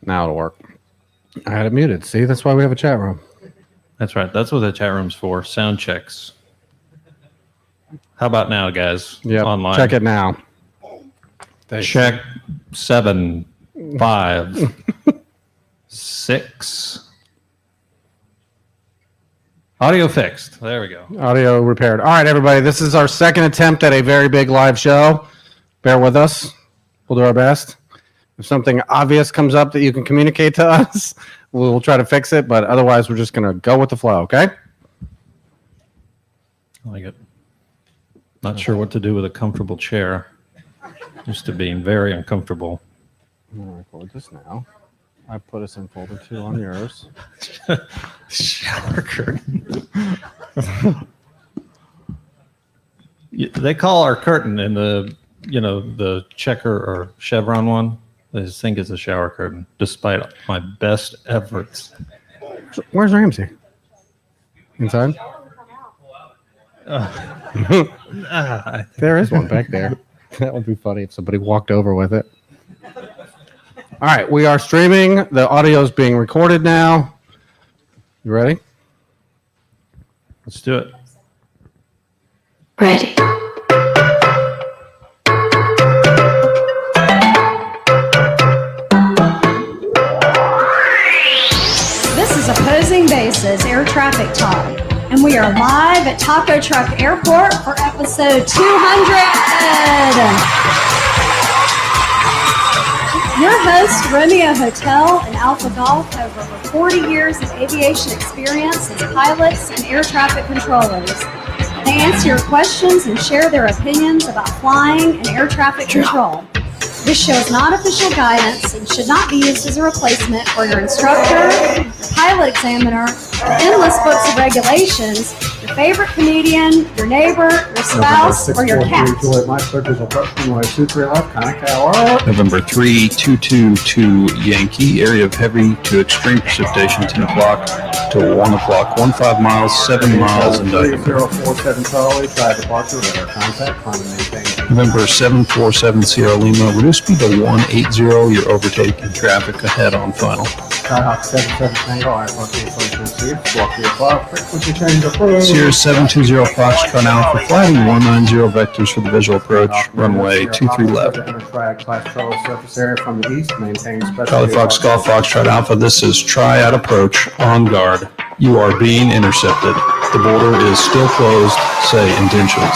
Now it'll work. I had it muted. See, that's why we have a chat room. That's right. That's what the chat room's for. Sound checks. How about now, guys? Yeah. Online. Check it now. Check 7, 5, 6. Audio fixed. There we go. Audio repaired. All right, everybody. This is our second attempt at a very big live show. Bear with us. We'll do our best. If something obvious comes up that you can communicate to us, we'll try to fix it. But otherwise, we're just going to go with the flow, okay? I like it. Not sure what to do with a comfortable chair. Used to being very uncomfortable. I'm going to record this now. I put us in folder 2 on yours. Shower curtain. They call our curtain in the checker or chevron one. They just think it's a shower curtain, despite my best efforts. Where's Ramsey? Inside? There is one back there. That would be funny if somebody walked over with it. All right, we are streaming. The audio is being recorded now. You ready? Let's do it. Ready. This is Opposing Bases Air Traffic Talk, and we are live at Taco Truck Airport for episode 200. Your hosts, Romeo Hotel and Alpha Golf, have over 40 years of aviation experience as pilots and air traffic controllers. They answer your questions and share their opinions about flying and air traffic control. This show is not official guidance and should not be used as a replacement for your instructor, your pilot examiner, the endless books of regulations, your favorite comedian, your neighbor, your spouse, or your cat. November 3-222 Yankee, area of heavy to extreme precipitation, 10 o'clock to 1 o'clock, 15 miles, 7 miles in diameter. 047 Charlie, try departure with our contact, climb and maintain. November 747 Sierra Lima, reduce speed to 180, you're overtaking traffic ahead on final. Skyhawk 77 Tango, iPhone 8 received, walk to your clock, frequency change approved. Sierra 720 Foxtrot Alpha, flighting 190 vectors for the visual approach, runway 23 left. Enter flag class Charlie surface area from the east, maintain special. Charlie Fox Golf Foxtrot Alpha, this is triad approach, on guard. You are being intercepted. The border is still closed, say intentions.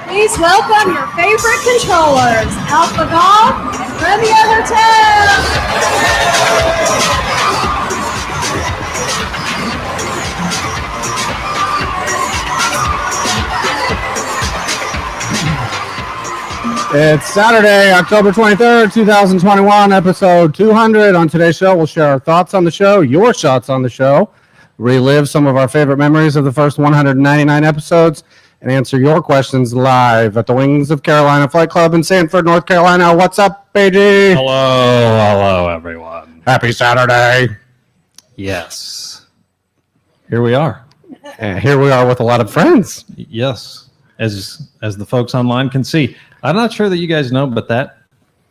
Please welcome your favorite controllers, Alpha Golf and Romeo Hotel. It's Saturday, October 23rd, 2021, episode 200. On today's show, we'll share our thoughts on the show, your shots on the show, relive some of our favorite memories of the first 199 episodes, and answer your questions live at the Wings of Carolina Flight Club in Sanford, North Carolina. What's up, BG? Hello, everyone. Happy Saturday. Yes. Here we are. And here we are with a lot of friends. Yes. As the folks online can see. I'm not sure that you guys know, but that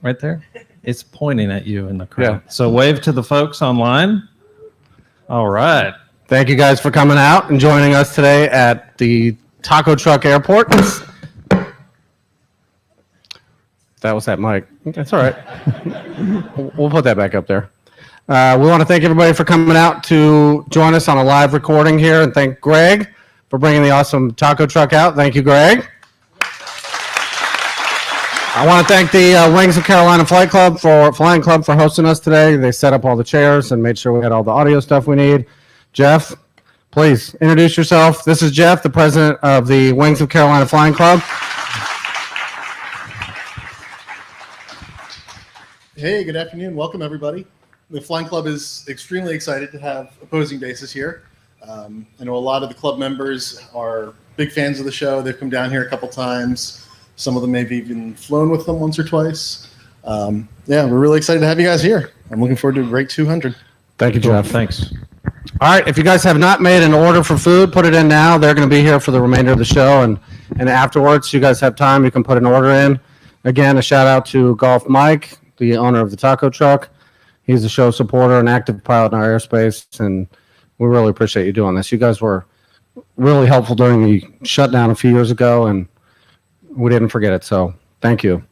right there, it's pointing at you in the crowd. Yeah. So wave to the folks online. All right. Thank you guys for coming out and joining us today at the Taco Truck Airport. That was that mic. That's all right. We'll put that back up there. We want to thank everybody for coming out to join us on a live recording here, and thank Greg for bringing the awesome taco truck out. Thank you, Greg. I want to thank the Wings of Carolina Flight Club for hosting us today. They set up all the chairs and made sure we had all the audio stuff we need. Jeff, please introduce yourself. This is Jeff, the president of the Wings of Carolina Flying Club. Hey, good afternoon. Welcome, everybody. The Flying Club is extremely excited to have opposing bases here. I know a lot of the club members are big fans of the show. They've come down here a couple times. Some of them maybe even flown with them once or twice. Yeah, we're really excited to have you guys here. I'm looking forward to a great 200. Thank you, Jeff. Thanks. All right, if you guys have not made an order for food, put it in now. They're going to be here for the remainder of the show, and afterwards, you guys have time, you can put an order in. Again, a shout out to Golf Mike, the owner of the taco truck. He's a show supporter, an active pilot in our airspace, and we really appreciate you doing this. You guys were really helpful during the shutdown a few years ago, and we didn't forget it. So thank you.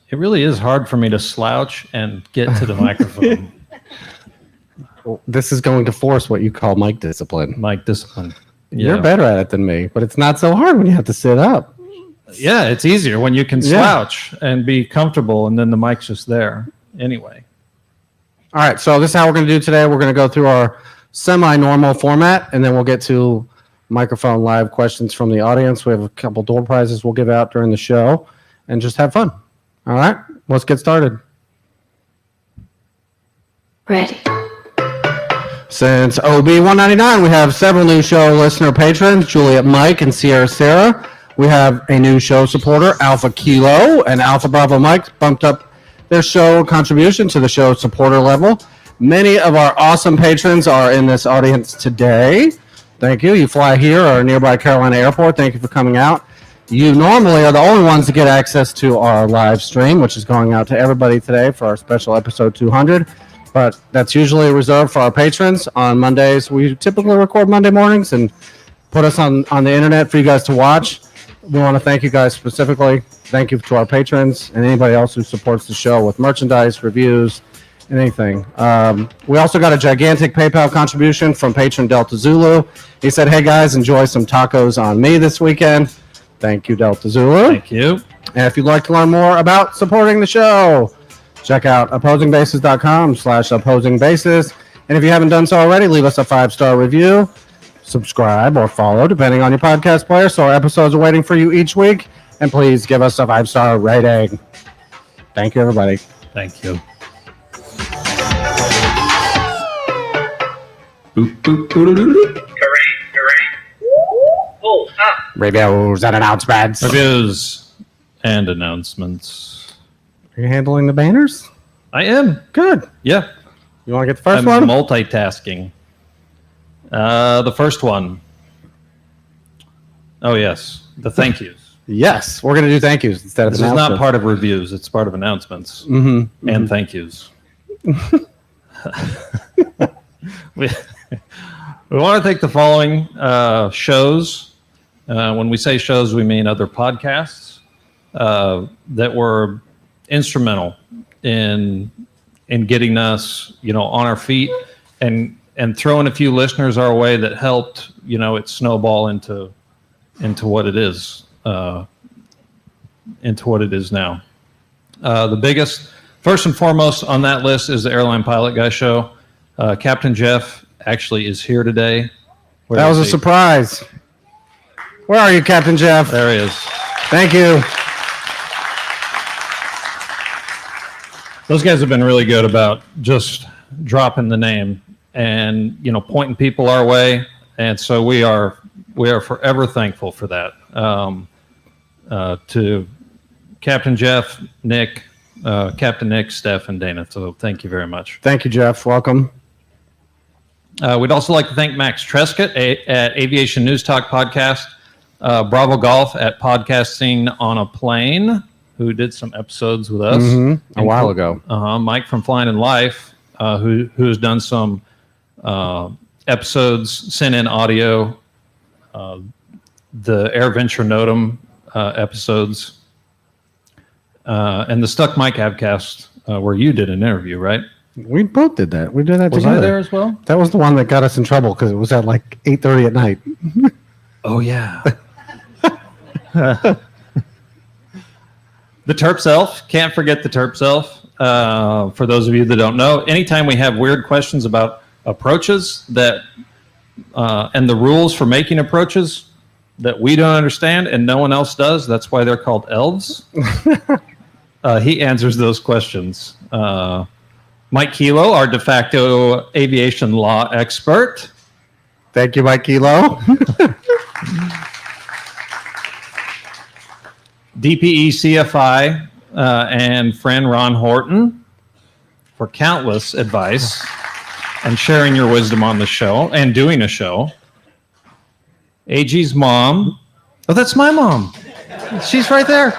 It really is hard for me to slouch and get to the microphone. This is going to force what you call mic discipline. Mic discipline. You're better at it than me, but it's not so hard when you have to sit up. Yeah, it's easier when you can slouch and be comfortable, and then the mic's just there. Anyway. All right, so this is how we're going to do today. We're going to go through our semi-normal format, and then we'll get to microphone live questions from the audience. We have a couple door prizes we'll give out during the show, and just have fun. All right, let's get started. Ready. Since OB199, we have several new show listener patrons, Juliet Mike and Sierra Sarah. We have a new show supporter, Alpha Kilo, and Alpha Bravo Mike bumped up their show contribution to the show supporter level. Many of our awesome patrons are in this audience today. Thank you. You fly here or nearby Carolina Airport. Thank you for coming out. You normally are the only ones to get access to our live stream, which is going out to everybody today for our special episode 200. But that's usually reserved for our patrons on Mondays. We typically record Monday mornings and put us on the internet for you guys to watch. We want to thank you guys specifically. Thank you to our patrons and anybody else who supports the show with merchandise, reviews, and anything. We also got a gigantic PayPal contribution from patron Delta Zulu. He said, hey guys, enjoy some tacos on me this weekend. Thank you, Delta Zulu. Thank you. And if you'd like to learn more about supporting the show, check out opposingbases.com/opposingbases. And if you haven't done so already, leave us a 5-star review, subscribe, or follow, depending on your podcast player. So our episodes are waiting for you each week. And please give us a 5-star rating. Thank you, everybody. Thank you. Boop, boop, boop. Reviews and announcements. Reviews and announcements. Are you handling the banners? I am. Good. Yeah. You want to get the 1st I'm one? multitasking. The first one. Oh, yes. The thank yous. Yes. We're going to do thank yous instead of This is not announcements. part of reviews. It's part of announcements Mm-hmm. and thank yous. we want to thank the following shows. When we say shows, we mean other podcasts that were instrumental in getting us, on our feet and throwing a few listeners our way that helped, it snowball into what it is, now. The biggest, first and foremost on that list is the Airline Pilot Guy Show. Captain Jeff actually is here today. Where That was is a he? surprise. Where are you, Captain Jeff? There he is. Thank you. Those guys have been really good about just dropping the name and pointing people our way, and so we are forever thankful for that. To Captain Jeff, Nick, Captain Nick, Steph, and Dana. So thank you very much. Thank you, Jeff. Welcome. We'd also like to thank Max Trescott at Aviation News Talk Podcast, Bravo Golf at Podcasting on a Plane, who did some episodes with us A while ago. Mike from Flying in Life, who's done some episodes, sent in audio, the Air Venture Notum episodes, and the Stuck Mike Avcast, where you did an interview, right? We both did that. We did that Was together. I there as well? That was the one that got us in trouble because it was at like 8:30 at night. Oh, yeah. The Terp Self. Can't forget the Terp Self. For those of you that don't know, anytime we have weird questions about approaches and the rules for making approaches that we don't understand and no one else does, that's why they're called elves. He answers those questions. Mike Kilo, our de facto aviation law expert. Thank you, Mike Kilo. DPE CFI and friend Ron Horton for countless advice and sharing your wisdom on the show and doing a show. AG's mom. Oh, that's my mom. She's right there.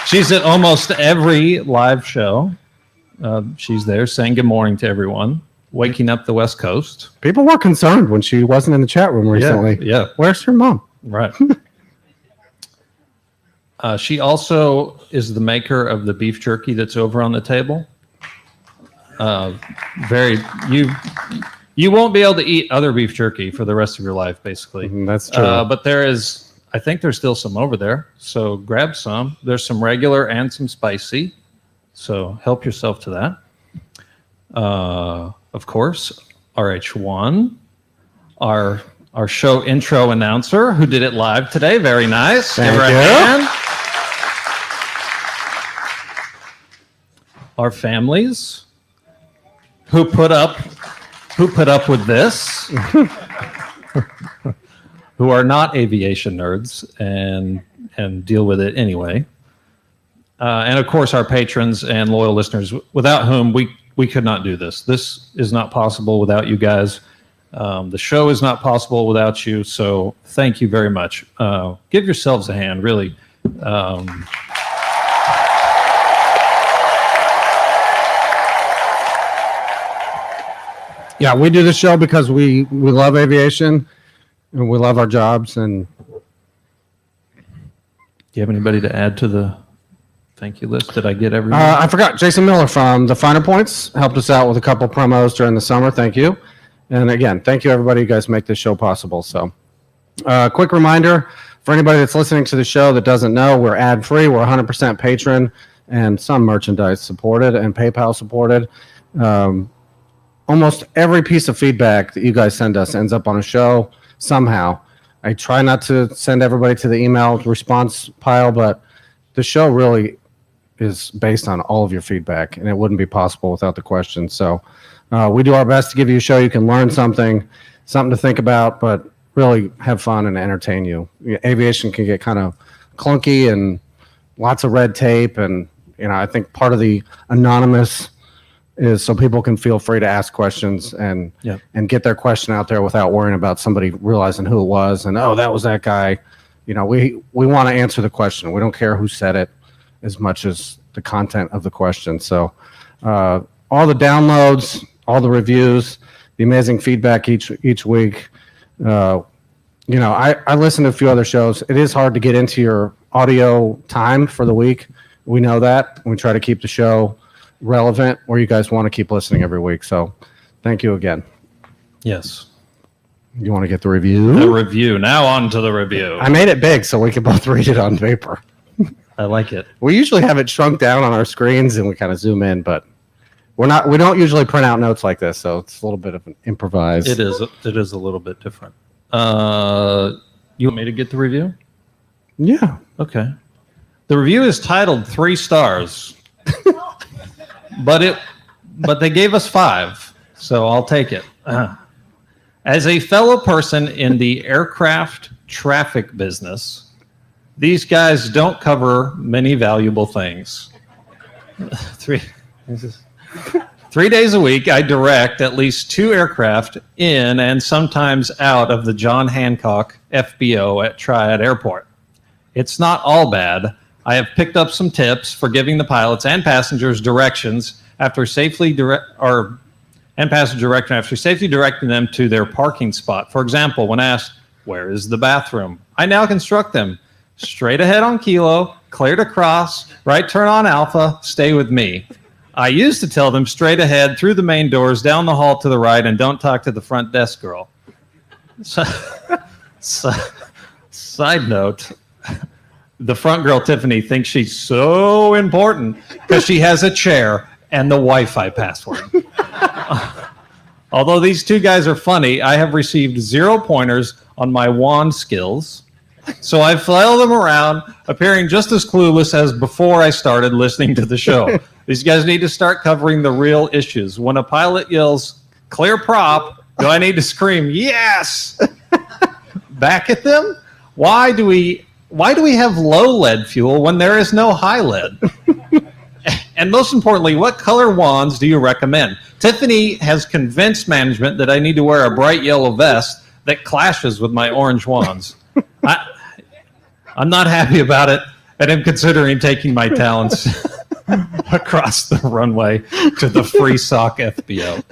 She's at almost every live show. She's there saying good morning to everyone, waking up the West Coast. People were concerned when she wasn't in the chat room recently. Yeah. Where's your mom? Right. She also is the maker of the beef jerky that's over on the table. You won't be able to eat other beef jerky for the rest of your life, basically. That's true. But I think there's still some over there. So grab some. There's some regular and some spicy. So help yourself to that. Of course, RH1, our show intro announcer who did it live today. Very nice. Thank Give her a you. hand. Our families who put up with this, who are not aviation nerds and deal with it anyway. And of course, our patrons and loyal listeners, without whom we could not do this. This is not possible without you guys. The show is not possible without you. So thank you very much. Give yourselves a hand, really. Yeah, we do this show because we love aviation and we love our jobs. And Do you have anybody to add to the thank you list? Did I get everyone? I forgot, Jason Miller from the Finer Points helped us out with a couple promos during the summer. Thank you. And again, thank you, everybody. You guys make this show possible. So quick reminder for anybody that's listening to the show that doesn't know, we're ad-free. We're 100% patron and some merchandise supported and PayPal supported. Almost every piece of feedback that you guys send us ends up on a show somehow. I try not to send everybody to the email response pile, but the show really is based on all of your feedback, and it wouldn't be possible without the questions. So we do our best to give you a show you can learn something to think about, but really have fun and entertain you. Aviation can get kind of clunky and lots of red tape, and I think part of the anonymous is so people can feel free to ask questions and get their question out there without worrying about somebody realizing who it was and, oh, that was that guy. We want to answer the question. We don't care who said it as much as the content of the question. So all the downloads, all the reviews, the amazing feedback each week. I listen to a few other shows. It is hard to get into your audio time for the week. We know that. We try to keep the show relevant where you guys want to keep listening every week. So thank you again. Yes. You want to get the review? The review. Now on to the review. I made it big so we can both read it on paper. I like it. We usually have it shrunk down on our screens and we kind of zoom in, but we don't usually print out notes like this, so it's a little bit of an improvise. It is a little bit different. You want me to get the review? Yeah. Okay. The review is titled 3 stars. But they gave us 5, so I'll take it. As a fellow person in the aircraft traffic business, these guys don't cover many valuable things. 3 days a week, I direct at least 2 aircraft in and sometimes out of the John Hancock FBO at Triad Airport. It's not all bad. I have picked up some tips for giving the pilots and passengers directions after safely directing them to their parking spot. For example, when asked, "Where is the bathroom?" I now instruct them, straight ahead on Kilo, clear to cross, right turn on Alpha, stay with me. I used to tell them straight ahead through the main doors, down the hall to the right, and don't talk to the front desk girl. Side note, the front girl, Tiffany, thinks she's so important because she has a chair and the Wi-Fi password. Although these 2 guys are funny, I have received 0 pointers on my wand skills. So I flail them around, appearing just as clueless as before I started listening to the show. These guys need to start covering the real issues. When a pilot yells, "Clear prop," do I need to scream, "Yes!" back at them? Why do we have low lead fuel when there is no high lead? And most importantly, what color wands do you recommend? Tiffany has convinced management that I need to wear a bright yellow vest that clashes with my orange wands. I'm not happy about it, and am considering taking my talents across the runway to the free sock FBO.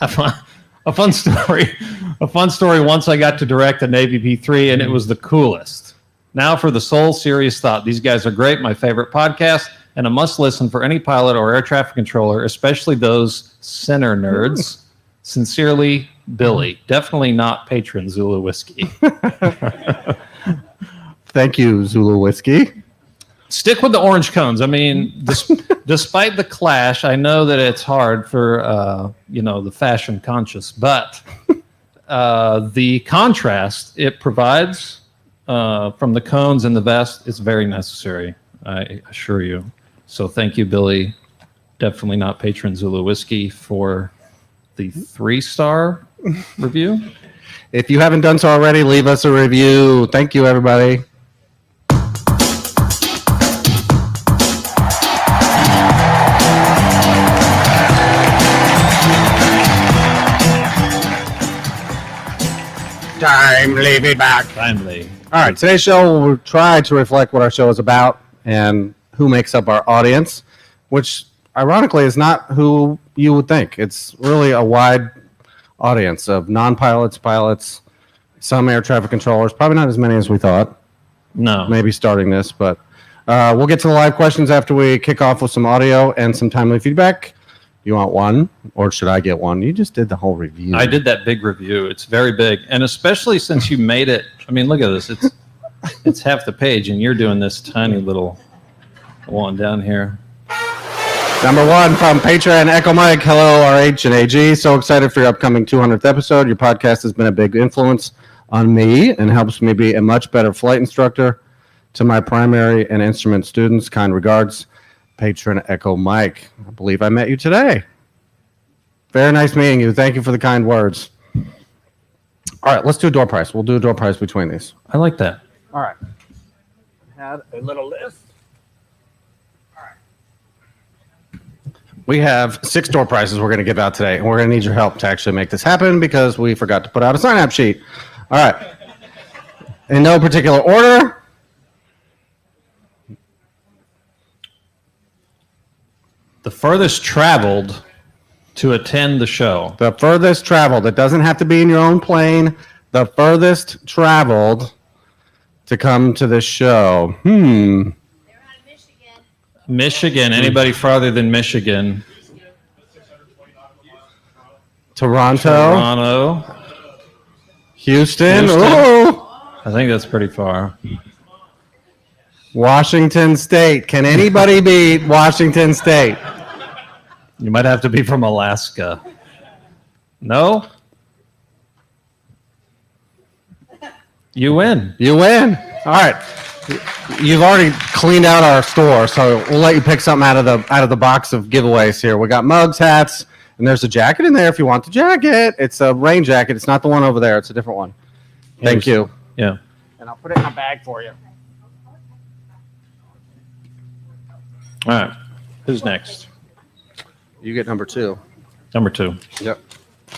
A fun story. Once I got to direct a Navy P3, and it was the coolest. Now for the sole serious thought. These guys are great. My favorite podcast, and a must listen for any pilot or air traffic controller, especially those center nerds. Sincerely, Billy. Definitely not patron Zulu Whiskey. Thank you, Zulu Whiskey. Stick with the orange cones. I mean, despite the clash, I know that it's hard for the fashion conscious, but the contrast it provides from the cones and the vest is very necessary. I assure you. So thank you, Billy. Definitely not patron Zulu Whiskey for the 3-star review. If you haven't done so already, leave us a review. Thank you, everybody. Timely feedback. Timely. All right, today's show will try to reflect what our show is about and who makes up our audience, which ironically is not who you would think. It's really a wide audience of non-pilots, pilots, some air traffic controllers, probably not as many as we thought. No. Maybe starting this, but we'll get to the live questions after we kick off with some audio and some timely feedback. You want one, or should I get one? You just did the whole review. I did that big review. It's very big, and especially since you made it. I mean, look at this. It's half the page, and you're doing this tiny little one down here. Number one from Patreon, Echo Mike. Hello, RH and AG. So excited for your upcoming 200th episode. Your podcast has been a big influence on me and helps me be a much better flight instructor. To my primary and instrument students, kind regards, Patron Echo Mike. I believe I met you today. Very nice meeting you. Thank you for the kind words. All right, let's do a door prize. We'll do a door prize between these. I like that. All right. Had a little list. All right. We have 6 door prizes we're going to give out today, and we're going to need your help to actually make this happen because we forgot to put out a sign-up sheet. All right. In no particular order. The furthest traveled to attend the show. The furthest traveled. It doesn't have to be in your own plane. The furthest traveled to come to this show. They're out of Michigan. Michigan. Anybody farther than Michigan? Toronto. Houston. Ooh. I think that's pretty far. Washington State. Can anybody beat Washington State? You might have to be from Alaska. No? You win. You win. All right. You've already cleaned out our store, so we'll let you pick something out of the box of giveaways here. We got mugs, hats, and there's a jacket in there if you want the jacket. It's a rain jacket. It's not the one over there. It's a different one. Thank you. Yeah. And I'll put it in a bag for you. All right. Who's next? You get number 2. Number 2. Yep.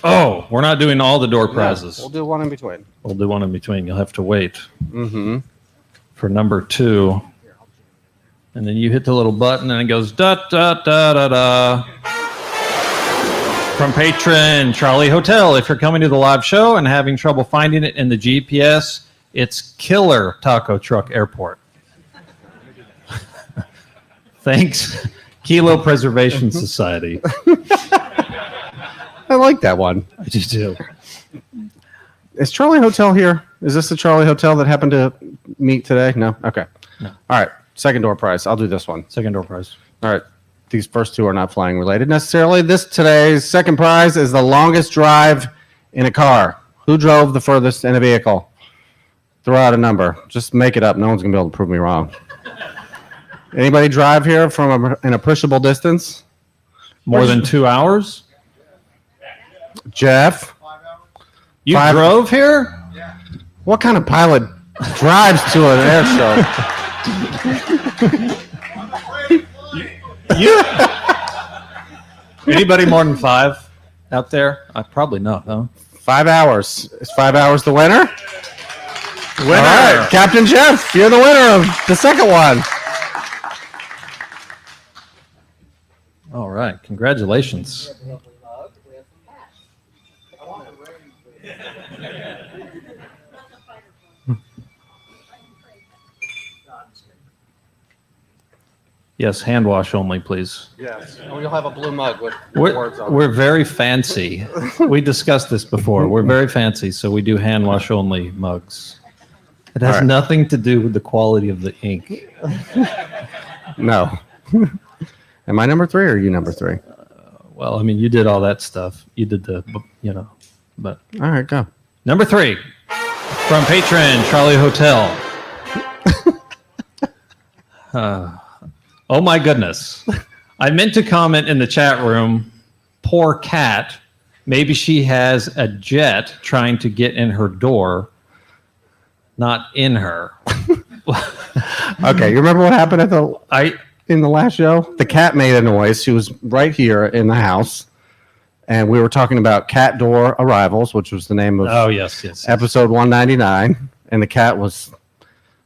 Oh, we're not doing all the door prizes. We'll do one in between. We'll do one in between. You'll have to wait Mm-hmm. for number 2. And then you hit the little button and it goes da da da da da. From patron Charlie Hotel. If you're coming to the live show and having trouble finding it in the GPS, it's Killer Taco Truck Airport. Thanks, Kilo Preservation Society. I like that one. I do too. Is Charlie Hotel here? Is this the Charlie Hotel that happened to meet today? No? Okay. No. All right. Second door prize. I'll do this one. Second door prize. All right. These first 2 are not flying related necessarily. Today's second prize is the longest drive in a car. Who drove the furthest in a vehicle? Throw out a number. Just make it up. No one's going to be able to prove me wrong. Anybody drive here an appreciable distance? More than 2 hours? Jeff? You 5 drove here? What kind of pilot drives to an air show? Anybody more than 5 out there? Probably not, huh? 5 hours. Is 5 hours the winner? Winner. All right, Captain Jeff, you're the winner of the second one. All right, congratulations. Yes, hand wash only, please. Yes. We'll have a blue mug with words on it. We're very fancy. We discussed this before. We're very fancy, so we do hand wash only mugs. It has All right. nothing to do with the quality of the ink. No. Am I number 3 or are you number 3? Well, I mean, you did all that stuff. You did but All right, go. number 3 from patron Charlie Hotel. Oh my goodness. I meant to comment in the chat room, poor cat. Maybe she has a jet trying to get in her door, not in her. Okay, you remember what happened in the last show? The cat made a noise. She was right here in the house. And we were talking about cat door arrivals, which was the name of Oh, yes. episode 199. And the cat was,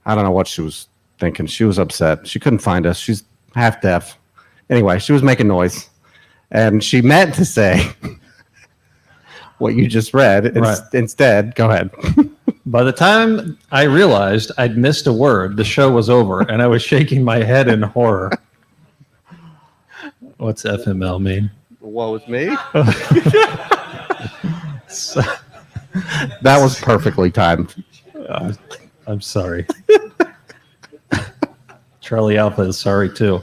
I don't know what she was thinking. She was upset. She couldn't find us. She's half deaf. Anyway, she was making noise. And she meant to say what you just read. Right. Instead, go ahead. By the time I realized I'd missed a word, the show was over, and I was shaking my head in horror. What's FML mean? What was me? That was perfectly timed. I'm sorry. Charlie Alpha is sorry too.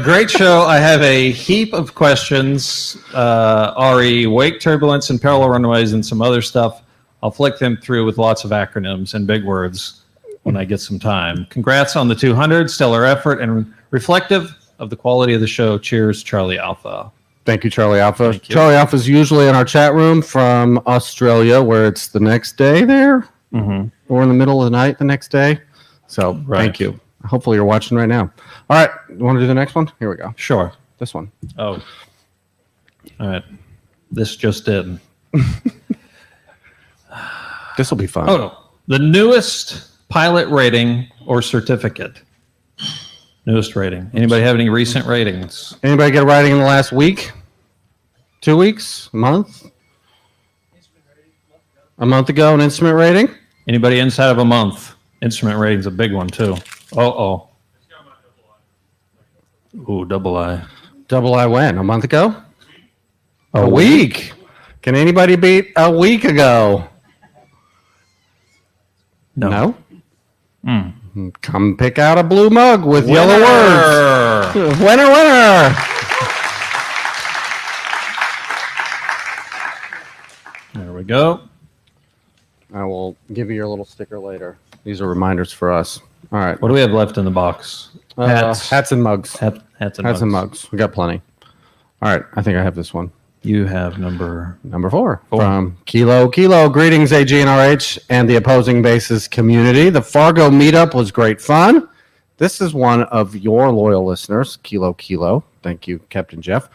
Great show. I have a heap of questions. RE, wake turbulence and parallel runways and some other stuff. I'll flick them through with lots of acronyms and big words when I get some time. Congrats on the 200. Stellar effort and reflective of the quality of the show. Cheers, Charlie Alpha. Thank you, Charlie Alpha. Thank you. Charlie Alpha is usually in our chat room from Australia, where it's the next day there, or in the middle of the night the next day. So Right. thank you. Hopefully you're watching right now. All right, you want to do the next one? Here we go. Sure. This one. Oh. All right. This just did. This will be fun. Oh, no. The newest pilot rating or certificate? Newest rating. Anybody have any recent ratings? Anybody get a rating in the last week? 2 weeks? A month? A month ago, an instrument rating? Anybody inside of a month? Instrument rating's a big one, too. Uh-oh. Ooh, double I. Double I when? A month ago? A week. Can anybody beat a week ago? No. Come pick out a blue mug with yellow words. Winner, winner. There we go. I will give you your little sticker later. These are reminders for us. All right. What do we have left in the box? Hats and mugs. Hats And mugs. We got plenty. All right. I think I have this one. You have number... Number 4 from Kilo. Greetings, AG and RH and the opposing bases community. The Fargo meetup was great fun. This is one of your loyal listeners, Kilo. Thank you, Captain Jeff.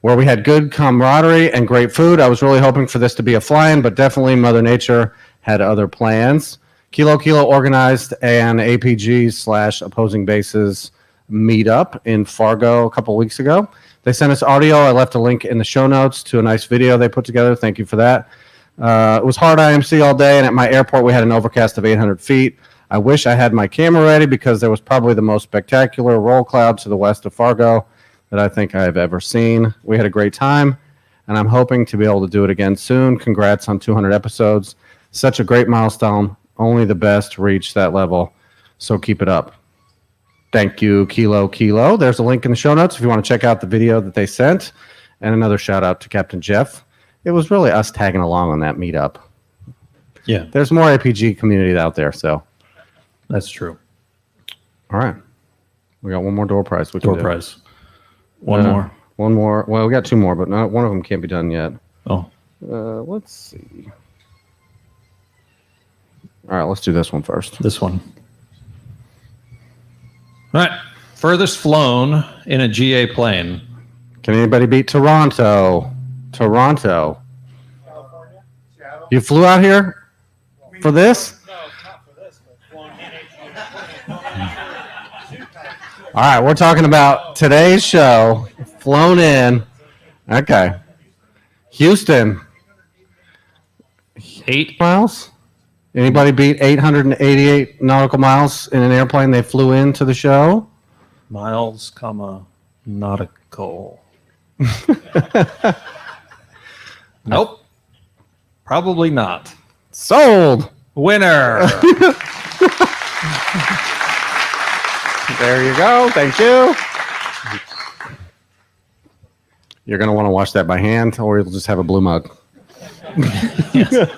Where we had good camaraderie and great food. I was really hoping for this to be a fly-in, but definitely Mother Nature had other plans. Kilo organized an APG/opposing bases meetup in Fargo a couple weeks ago. They sent us audio. I left a link in the show notes to a nice video they put together. Thank you for that. It was hard IMC all day, and at my airport, we had an overcast of 800 feet. I wish I had my camera ready because there was probably the most spectacular roll cloud to the west of Fargo that I think I have ever seen. We had a great time, and I'm hoping to be able to do it again soon. Congrats on 200 episodes. Such a great milestone. Only the best reach that level, so keep it up. Thank you, Kilo. There's a link in the show notes if you want to check out the video that they sent. And another shout out to Captain Jeff. It was really us tagging along on that meetup. Yeah, There's more APG community out there, so. that's true. All right. We got one more door prize. Door prize. One more. One more. Well, we got 2 more, but not one of them can't be done yet. Oh, Let's see. All right, let's do this one first. this one. All right. Furthest flown in a GA plane. Can anybody beat Toronto? You flew out here for this? No, All right, we're talking about today's show. Flown in. Okay. Houston. 8 Miles? Anybody beat 888 nautical miles in an airplane they flew into the show? miles, comma, nautical. Nope. Probably not. Sold. Winner. There you go. Thank you. You're going to want to wash that by hand, or you'll just have a blue mug. Yep.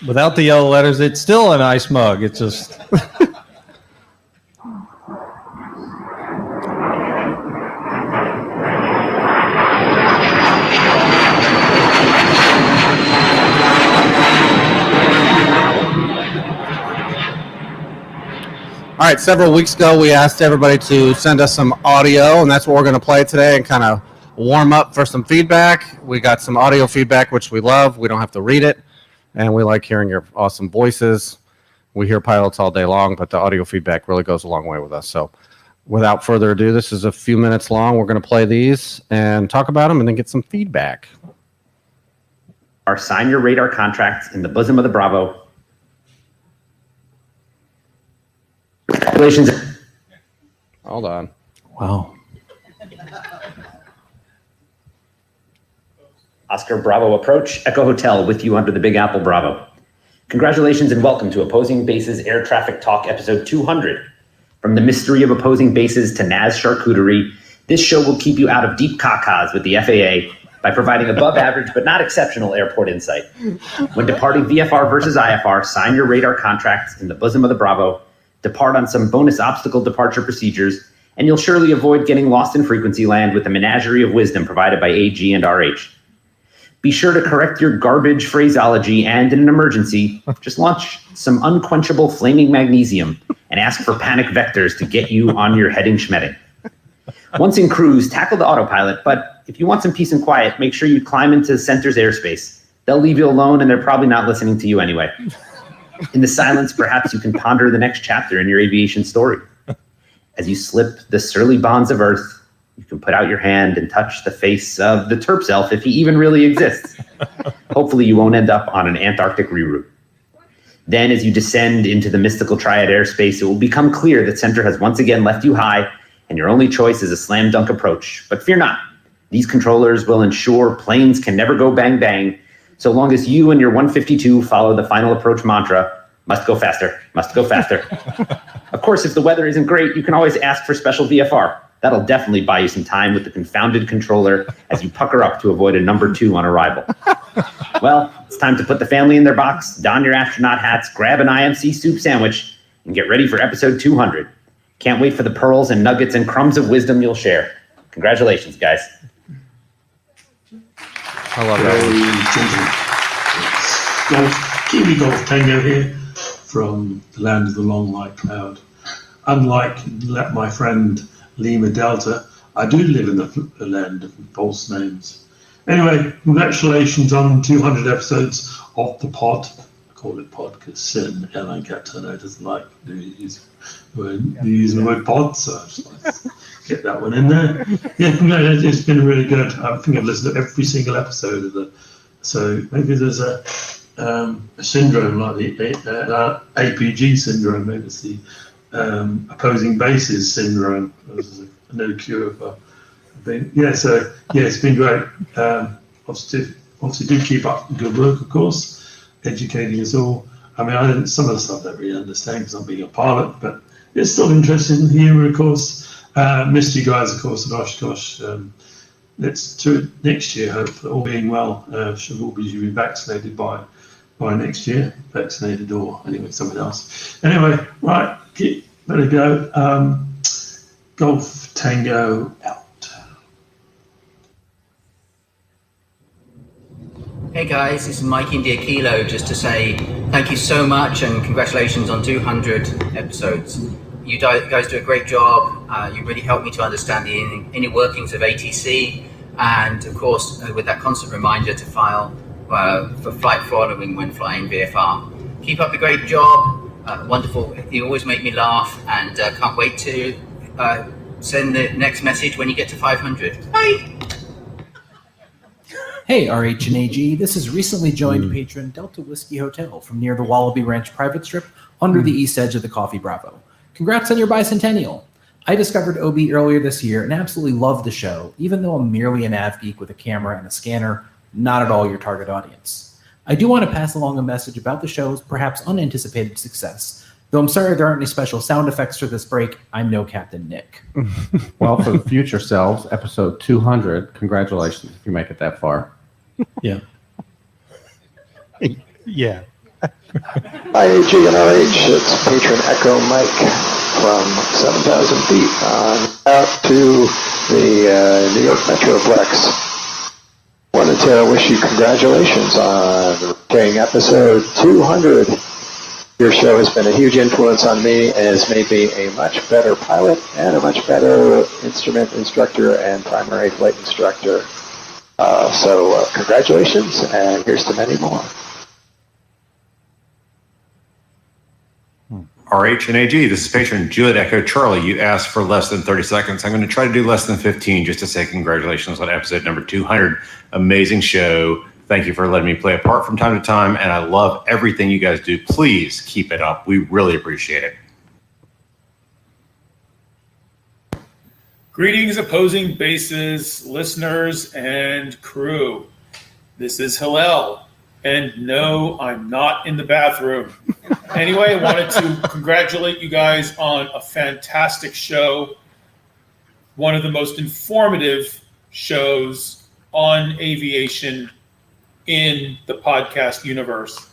Without the yellow letters, it's still a nice mug. It's just. All right, several weeks ago, we asked everybody to send us some audio, and that's what we're going to play today and kind of warm up for some feedback. We got some audio feedback, which we love. We don't have to read it, and we like hearing your awesome voices. We hear pilots all day long, but the audio feedback really goes a long way with us. So without further ado, this is a few minutes long. We're going to play these and talk about them and then get some feedback. Sign your radar contracts in the bosom of the Bravo. Congratulations. Hold on. Wow. Oscar Bravo approach, Echo Hotel with you under the Big Apple Bravo. Congratulations and welcome to Opposing Bases Air Traffic Talk episode 200. From the mystery of opposing bases to NAS charcuterie, this show will keep you out of deep cacas with the FAA by providing above average but not exceptional airport insight. When departing VFR versus IFR, sign your radar contracts in the bosom of the Bravo, depart on some bonus obstacle departure procedures, and you'll surely avoid getting lost in frequency land with the menagerie of wisdom provided by AG and RH. Be sure to correct your garbage phraseology and, in an emergency, just launch some unquenchable flaming magnesium and ask for panic vectors to get you on your heading schmedding. Once in cruise, tackle the autopilot, but if you want some peace and quiet, make sure you climb into center's airspace. They'll leave you alone and they're probably not listening to you anyway. In the silence, perhaps you can ponder the next chapter in your aviation story. As you slip the surly bonds of Earth, you can put out your hand and touch the face of the Terps elf if he even really exists. Hopefully you won't end up on an Antarctic reroute. Then as you descend into the mystical triad airspace, it will become clear that center has once again left you high and your only choice is a slam dunk approach. But fear not, these controllers will ensure planes can never go bang bang so long as you and your 152 follow the final approach mantra, must go faster, must go faster. Of course, if the weather isn't great, you can always ask for special VFR. That'll definitely buy you some time with the confounded controller as you pucker up to avoid a number 2 on arrival. Well, it's time to put the family in their box, don your astronaut hats, grab an IMC soup sandwich, and get ready for episode 200. Can't wait for the pearls and nuggets and crumbs of wisdom you'll share. Congratulations, guys. I love that. Kiwi Golf Tango here from the land of the long white cloud. Unlike my friend Lima Delta, I do live in the land of false names. Anyway, congratulations on 200 episodes of the pod. I call it pod because Airline Captain doesn't like to use the word pod, so I just like to get that one in there. Yeah, congratulations. It's been really good. I think I've listened to every single episode of the. So maybe there's a syndrome like the APG syndrome. Maybe it's the opposing bases syndrome. There's no cure for. It's been great. Obviously, do keep up the good work, of course, educating us all. I mean, some of the stuff I don't really understand because I'm being a pilot, but it's still interesting. The humour, of course. Missed you guys, of course. Gosh. Let's do it next year. Hope that all being well, should all be vaccinated by next year. Vaccinated or anyway, something else. Anyway, right, better go. Golf Tango out. Hey guys, this is Mike India Kilo, just to say thank you so much and congratulations on 200 episodes. You guys do a great job. You really helped me to understand the inner workings of ATC, and of course with that constant reminder to file for flight following when flying VFR. Keep up the great job. Wonderful. You always make me laugh, and can't wait to send the next message when you get to 500. Bye. Hey, RH and AG. This is recently joined patron Delta Whiskey Hotel from near the Wallaby Ranch private strip under the east edge of the Coffee Bravo. Congrats on your bicentennial. I discovered OB earlier this year and absolutely loved the show, even though I'm merely a nav geek with a camera and a scanner, not at all your target audience. I do want to pass along a message about the show's perhaps unanticipated success. Though I'm sorry there aren't any special sound effects for this break, I'm no Captain Nick. Well, for the future selves, episode 200, congratulations if you make it that far. Yeah. Yeah. Hi, AG and RH. It's patron Echo Mike from 7,000 feet on out to the New York Metroplex. Wanted to wish you congratulations on getting episode 200. Your show has been a huge influence on me and has made me a much better pilot and a much better instrument instructor and primary flight instructor. So congratulations, and here's to many more. RH and AG, this is patron Juliet Echo Charlie. You asked for less than 30 seconds. I'm going to try to do less than 15 just to say congratulations on episode number 200. Amazing show. Thank you for letting me play a part from time to time, and I love everything you guys do. Please keep it up. We really appreciate it. Greetings, opposing bases, listeners, and crew. This is Hillel, and no, I'm not in the bathroom. Anyway, I wanted to congratulate you guys on a fantastic show, one of the most informative shows on aviation in the podcast universe.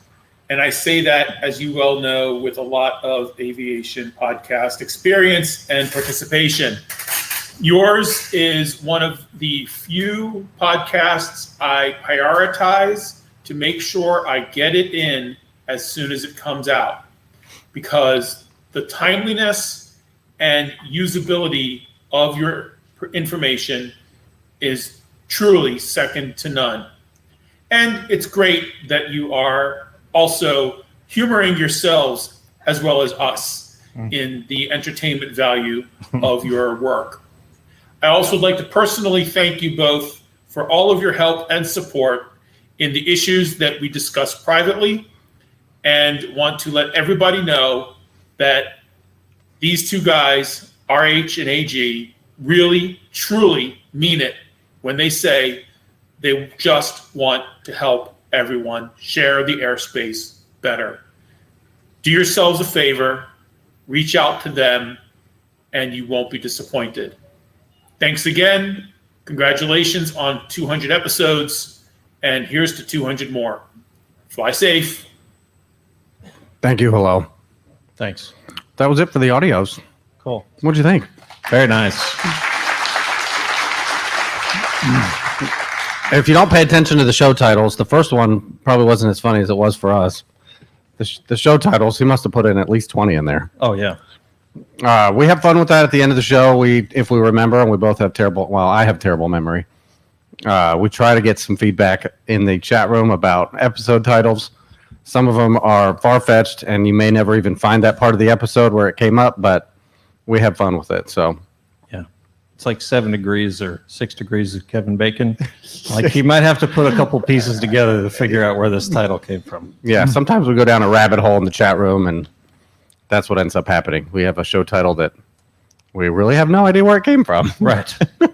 And I say that, as you well know, with a lot of aviation podcast experience and participation. Yours is one of the few podcasts I prioritize to make sure I get it in as soon as it comes out, because the timeliness and usability of your information is truly second to none. And it's great that you are also humoring yourselves as well as us in the entertainment value of your work. I also would like to personally thank you both for all of your help and support in the issues that we discuss privately, and want to let everybody know that these two guys, RH and AG, really, truly mean it when they say they just want to help everyone share the airspace better. Do yourselves a favor, reach out to them, and you won't be disappointed. Thanks again. Congratulations on 200 episodes, and here's to 200 more. Fly safe. Thank you. Hello. Thanks. That was it for the audios. Cool. What'd you think? Very nice. If you don't pay attention to the show titles, the first one probably wasn't as funny as it was for us. The show titles, he must have put in at least 20 in there. Oh, yeah. We have fun with that at the end of the show. If we remember, and we both have I have terrible memory. We try to get some feedback in the chat room about episode titles. Some of them are far-fetched, and you may never even find that part of the episode where it came up, but we have fun with it. So, yeah, it's like 7 degrees or 6 degrees of Kevin Bacon. Like, you might have to put a couple pieces together to figure out where this title came from. Yeah, sometimes we go down a rabbit hole in the chat room, and that's what ends up happening. We have a show title that we really have no idea where it came from. Right. All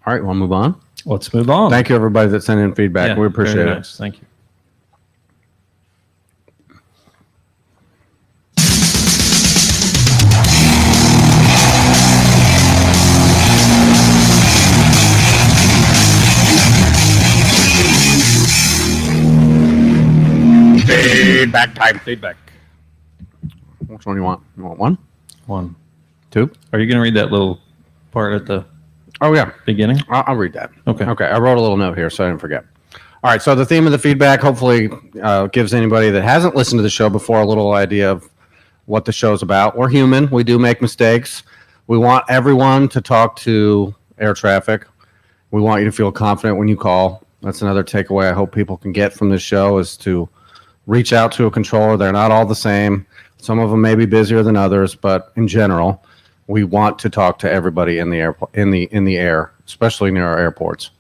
right, we'll move on. Let's move on. Thank you, everybody that sent in feedback. Yeah, we appreciate it. Nice. Thank you. Feedback time. Feedback. Which one do you want? You want one? One. Two? Are you going to read that little part at the beginning? I'll read that. Okay. Okay. I wrote a little note here so I didn't forget. All right. So the theme of the feedback hopefully gives anybody that hasn't listened to the show before a little idea of what the show's about. We're human. We do make mistakes. We want everyone to talk to air traffic. We want you to feel confident when you call. That's another takeaway I hope people can get from this show, is to reach out to a controller. They're not all the same. Some of them may be busier than others, but in general, we want to talk to everybody in the air, especially near our airports.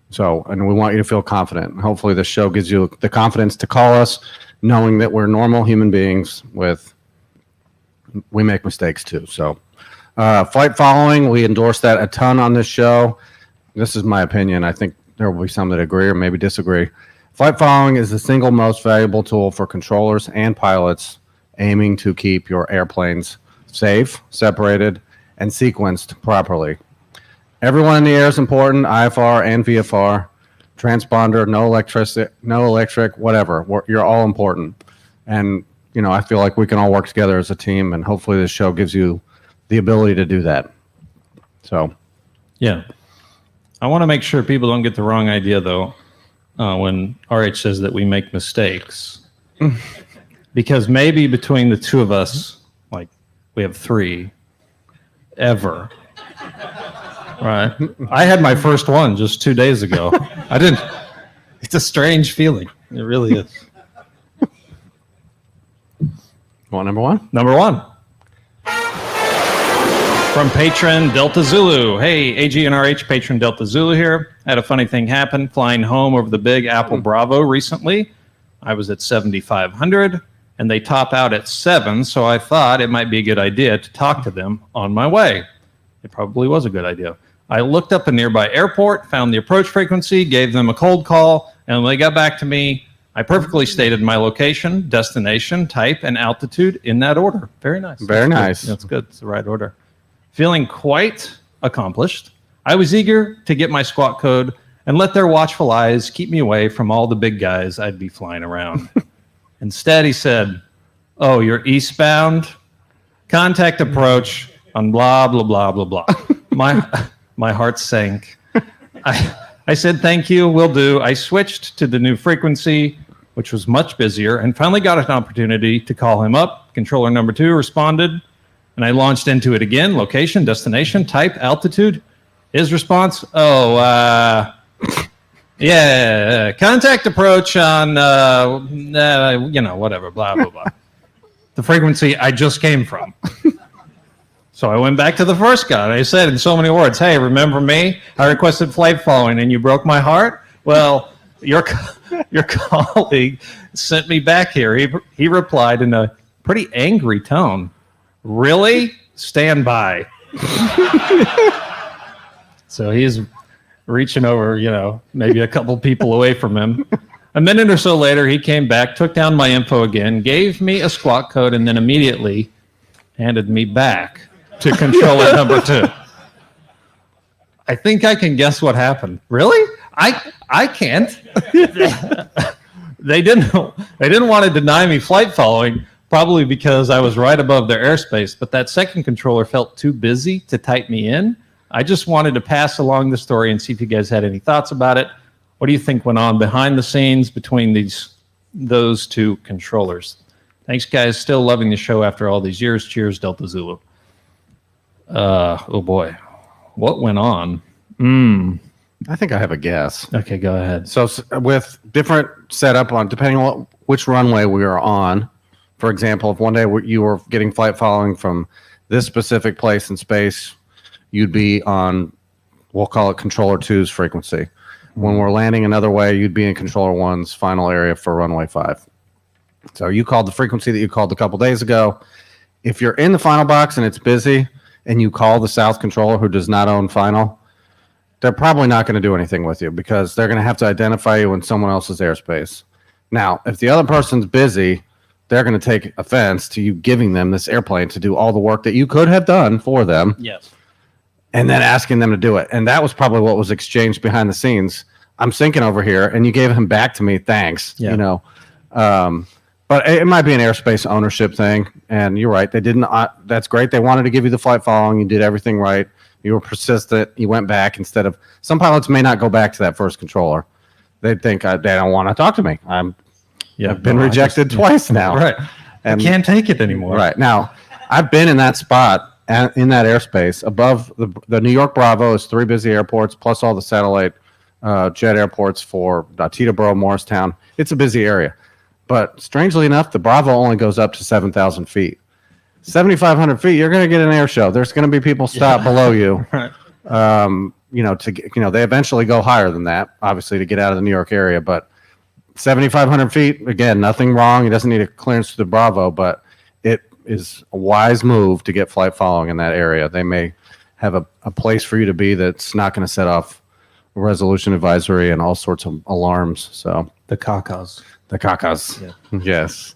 So, and we want you to feel confident. Hopefully this show gives you the confidence to call us, knowing that we're normal human beings we make mistakes too. So, flight following, we endorse that a ton on this show. This is my opinion. I think there will be some that agree or maybe disagree. Flight following is the single most valuable tool for controllers and pilots aiming to keep your airplanes safe, separated, and sequenced properly. Everyone in the air is important, IFR and VFR, transponder, no electric, whatever. You're all important. And, I feel like we can all work together as a team, and hopefully this show gives you the ability to do that. So, yeah. I want to make sure people don't get the wrong idea, though, when RH says that we make mistakes. Because maybe between the two of us, like, we have 3 ever. Right. I had my first one just 2 days ago. It's a strange feeling. It really is. Want number 1? Number 1. From patron Delta Zulu. Hey, AG and RH, patron Delta Zulu here. Had a funny thing happen flying home over the Big Apple Bravo recently. I was at 7,500 and they top out at 7, so I thought it might be a good idea to talk to them on my way. It probably was a good idea. I looked up a nearby airport, found the approach frequency, gave them a cold call, and when they got back to me, I perfectly stated my location, destination, type, and altitude in that order. Very nice. Very nice. That's good. It's the right order. Feeling quite accomplished, I was eager to get my squawk code and let their watchful eyes keep me away from all the big guys I'd be flying around. Instead, he said, "Oh, you're eastbound? Contact approach on blah, blah, blah, blah, blah." My heart sank. I said, "Thank you, will do." I switched to the new frequency, which was much busier, and finally got an opportunity to call him up. Controller number 2 responded, and I launched into it again. Location, destination, type, altitude. His response, yeah, contact approach on, whatever, blah, blah, blah. The frequency I just came from. So I went back to the first guy, and I said in so many words, "Hey, remember me? I requested flight following, and you broke my heart? Well, your colleague sent me back here." He replied in a pretty angry tone, "Really? Stand by." So he's reaching over, maybe a couple people away from him. A minute or so later, he came back, took down my info again, gave me a squawk code, and then immediately handed me back to controller number 2. I think I can guess what happened. Really? I can't. They didn't want to deny me flight following, probably because I was right above their airspace, but that second controller felt too busy to type me in. I just wanted to pass along the story and see if you guys had any thoughts about it. What do you think went on behind the scenes between those 2 controllers? Thanks, guys. Still loving the show after all these years. Cheers, Delta Zulu. Oh boy, what went on? I think I have a guess. Okay, go ahead. So with different setup on, depending on which runway we are on, for example, if one day you were getting flight following from this specific place in space, you'd be on, we'll call it controller 2's frequency. When we're landing another way, you'd be in controller 1's final area for runway 5. So you called the frequency that you called a couple days ago. If you're in the final box and it's busy and you call the south controller who does not own final, they're probably not going to do anything with you because they're going to have to identify you in someone else's airspace. Now, if the other person's busy, they're going to take offense to you giving them this airplane to do all the work that you could have done for them. Yes. And then asking them to do it. And that was probably what was exchanged behind the scenes. I'm syncing over here, and you gave him back to me. Thanks. Yeah. But it might be an airspace ownership thing. And you're right. They didn't. That's great. They wanted to give you the flight following. You did everything right. You were persistent. You went back instead of. Some pilots may not go back to that first controller. They think they don't want to talk to me. I've been rejected twice now. Right. And I can't take it anymore. Right. Now, I've been in that spot, in that airspace. Above the New York Bravo is 3 busy airports, plus all the satellite jet airports for Teterboro, Morristown. It's a busy area. But strangely enough, the Bravo only goes up to 7,000 feet. 7,500 feet, you're going to get an air show. There's going to be people stop below you. Right. They eventually go higher than that, obviously, to get out of the New York area. But 7,500 feet, again, nothing wrong. He doesn't need a clearance to the Bravo, but it is a wise move to get flight following in that area. They may have a place for you to be that's not going to set off a resolution advisory and all sorts of alarms. So The cacas. the cacas, Yeah. yes.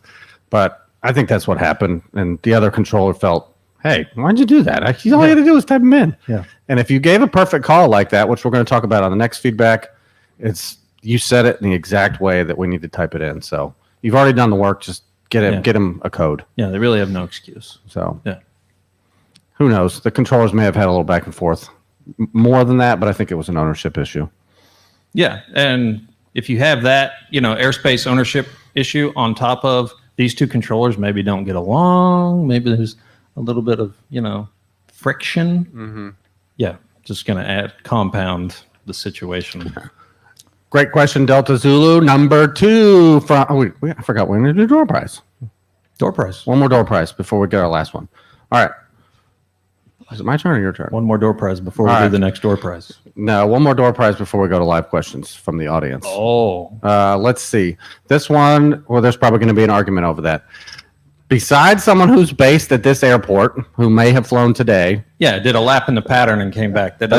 But I think that's what happened, and the other controller felt, hey, why'd you do that? All you had to do was type them in. Yeah. And if you gave a perfect call like that, which we're going to talk about on the next feedback, it's you said it in the exact way that we need to type it in. So you've already done the work. Just get him a code. Yeah, they really have no excuse. So Yeah. who knows? The controllers may have had a little back and forth more than that, but I think it was an ownership issue. Yeah, and if you have that, airspace ownership issue on top of these two controllers maybe don't get along, maybe there's a little bit of, friction. Mm-hmm. Yeah, just going to compound the situation. Great question, Delta Zulu. Number 2 from, I forgot we're going to do door prize. Door prize. One more door prize before we get our last one. All right. Is it my turn or your turn? One more door prize before we do the next door prize. No, one more door prize before we go to live questions from the audience. Oh. Let's see. This one, well, there's probably going to be an argument over that. Besides someone who's based at this airport, who may have flown today. Yeah, did a lap in the pattern and came back. That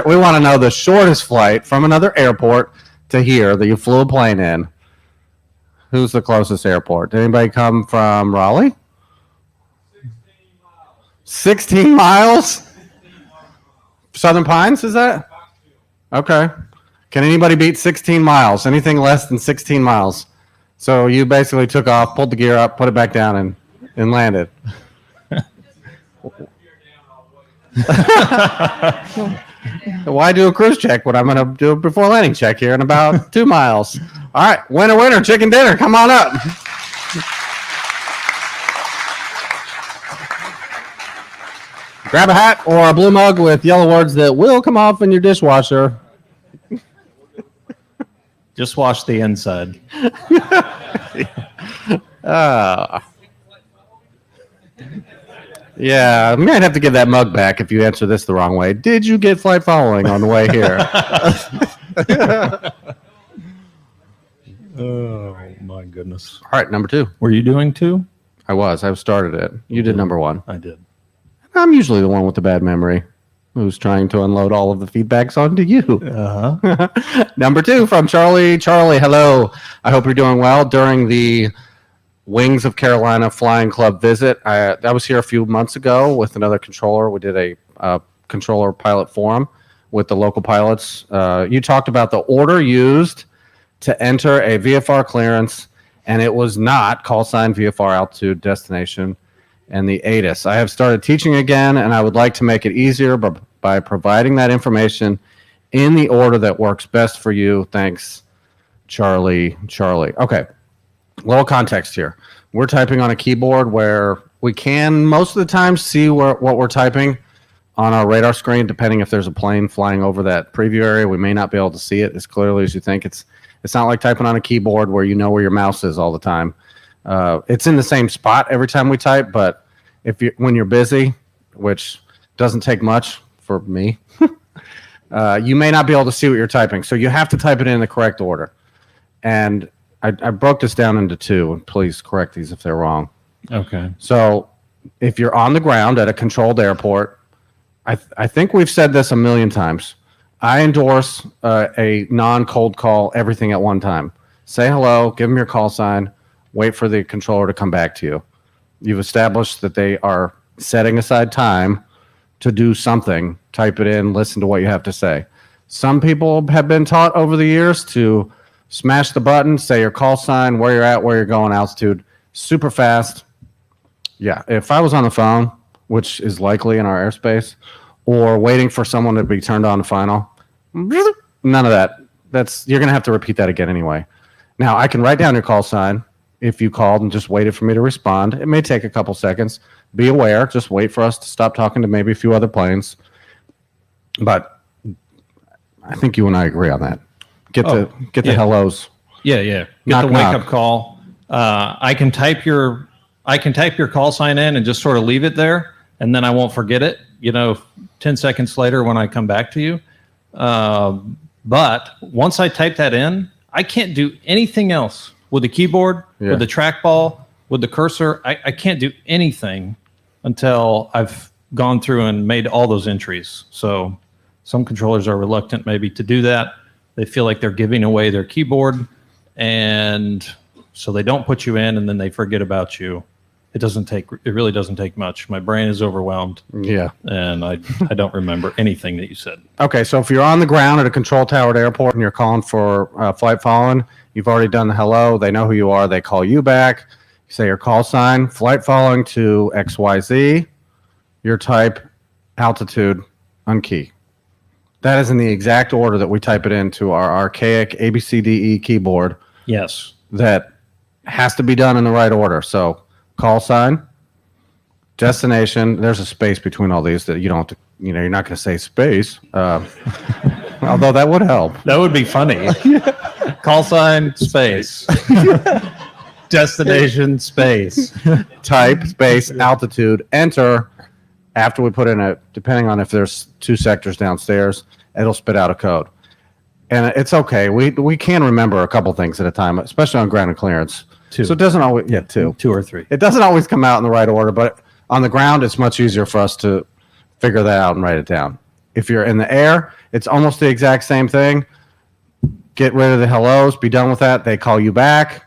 we want to know the shortest flight from another airport to here that you flew a plane in. Who's the closest airport? Did anybody come from Raleigh? 16 miles? Southern Pines, is that? Okay. Can anybody beat 16 miles? Anything less than 16 miles? So you basically took off, pulled the gear up, put it back down, and landed. Why do a cruise check when I'm going to do a before landing check here in about 2 miles? All right. Winner, chicken dinner. Come on up. Grab a hat or a blue mug with yellow words that will come off in your dishwasher. Just wash the inside. Yeah, I might have to give that mug back if you answer this the wrong way. Did you get flight following on the way here? Oh, my goodness. All right, number 2. Were you doing 2? I started it. You did number 1. I did. I'm usually the one with the bad memory who's trying to unload all of the feedbacks onto you. Uh-huh. Number 2 from Charlie. Charlie, hello. I hope you're doing well. During the Wings of Carolina Flying Club visit, I was here a few months ago with another controller. We did a controller pilot forum with the local pilots. You talked about the order used to enter a VFR clearance, and it was not call sign VFR altitude destination and the ATIS. I have started teaching again, and I would like to make it easier by providing that information in the order that works best for you. Thanks, Charlie. Okay, a little context here. We're typing on a keyboard where we can most of the time see what we're typing on our radar screen, depending if there's a plane flying over that preview area. We may not be able to see it as clearly as you think. It's not like typing on a keyboard where you know where your mouse is all the time. It's in the same spot every time we type, but when you're busy, which doesn't take much for me, you may not be able to see what you're typing. So you have to type it in the correct order. And I broke this down into 2, and please correct these if they're wrong. Okay. So if you're on the ground at a controlled airport, I think we've said this a million times. I endorse a non-cold call, everything at one time. Say hello, give them your call sign, wait for the controller to come back to you. You've established that they are setting aside time to do something. Type it in, listen to what you have to say. Some people have been taught over the years to smash the button, say your call sign, where you're at, where you're going, altitude, super fast. Yeah, if I was on the phone, which is likely in our airspace, or waiting for someone to be turned on to final, none of that. You're going to have to repeat that again anyway. Now, I can write down your call sign. If you called and just waited for me to respond, it may take a couple seconds. Be aware. Just wait for us to stop talking to maybe a few other planes. But I think you and I agree on that. Get the hellos. Yeah. Get Knock, the knock. wake-up call. I can type your call sign in and just sort of leave it there, and then I won't forget it. 10 seconds later when I come back to you. But once I type that in, I can't do anything else with the keyboard, with the trackball, with the cursor. I can't do anything until I've gone through and made all those entries. So some controllers are reluctant maybe to do that. They feel like they're giving away their keyboard, and so they don't put you in, and then they forget about you. It really doesn't take much. My brain is overwhelmed. Yeah. And I don't remember anything that you said. Okay, so if you're on the ground at a control tower at airport and you're calling for flight following, you've already done the hello. They know who you are. They call you back. You say your call sign, flight following to XYZ, your type, altitude, unkey. That is in the exact order that we type it into our archaic ABCDE keyboard. Yes. That has to be done in the right order. So call sign, destination. There's a space between all these that you don't have to, you're not going to say space. Although that would help. That would be funny. Call sign, space. Destination, space. Type, space, altitude, enter. After we put in depending on if there's 2 sectors downstairs, it'll spit out a code. And it's okay. We can remember a couple things at a time, especially on ground and clearance. 2. So it doesn't always, 2. 2 or 3. It doesn't always come out in the right order, but on the ground, it's much easier for us to figure that out and write it down. If you're in the air, it's almost the exact same thing. Get rid of the hellos, be done with that. They call you back,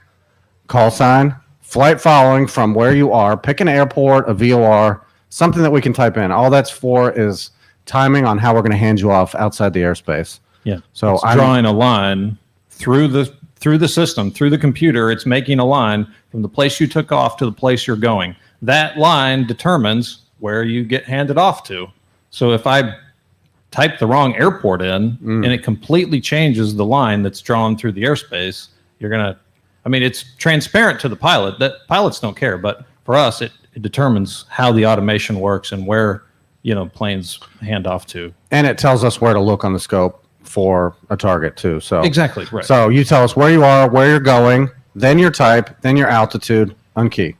call sign, flight following from where you are, pick an airport, a VOR, something that we can type in. All that's for is timing on how we're going to hand you off outside the airspace. Yeah. So I'm drawing a line through the system, through the computer. It's making a line from the place you took off to the place you're going. That line determines where you get handed off to. So if I type the wrong airport in and it completely changes the line that's drawn through the airspace, it's transparent to the pilot. That pilots don't care, but for us, it determines how the automation works and where, planes hand off to. And it tells us where to look on the scope for a target too. So exactly right. So you tell us where you are, where you're going, then your type, then your altitude, unkey.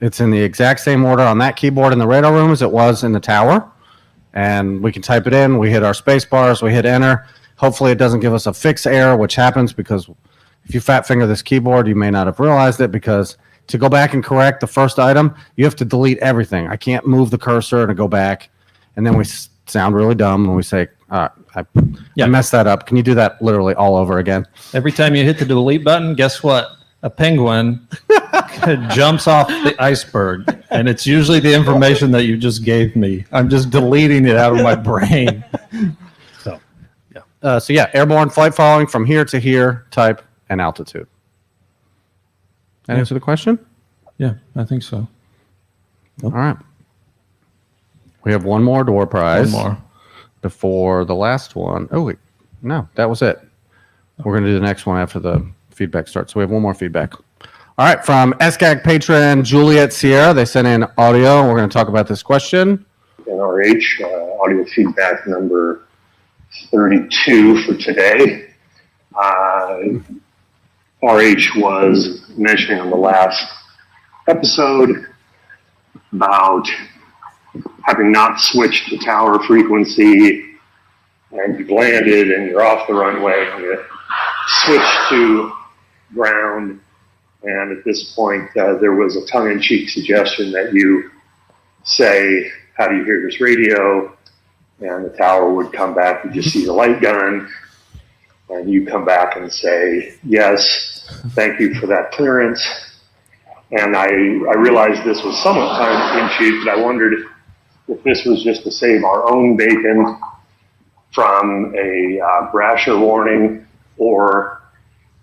It's in the exact same order on that keyboard in the radar room as it was in the tower. And we can type it in. We hit our space bars. We hit enter. Hopefully it doesn't give us a fix error, which happens because if you fat finger this keyboard, you may not have realized it, because to go back and correct the first item, you have to delete everything. I can't move the cursor to go back. And then we sound really dumb when we say, I messed that up. Can you do that literally all over again? Every time you hit the delete button, guess what? A penguin jumps off the iceberg, and it's usually the information that you just gave me. I'm just deleting it out of my brain. So airborne flight following from here to here, type, and altitude. That answer the question? Yeah, I think so. All right. We have one more door prize. One more. Before the last one. Oh, wait. No, that was it. We're going to do the next one after the feedback starts. So we have one more feedback. All right. From SGAG patron Juliet Sierra, they sent in audio, and we're going to talk about this question. NRH, audio feedback number 32 for today. RH was mentioning on the last episode about having not switched the tower frequency, and you've landed and you're off the runway and you switch to ground. And at this point, there was a tongue-in-cheek suggestion that you say, "How do you hear this radio?" And the tower would come back, you just see the light gun, and you come back and say, "Yes, thank you for that clearance." And I realized this was somewhat tongue-in-cheek, but I wondered if this was just to save our own bacon from a brasher warning, or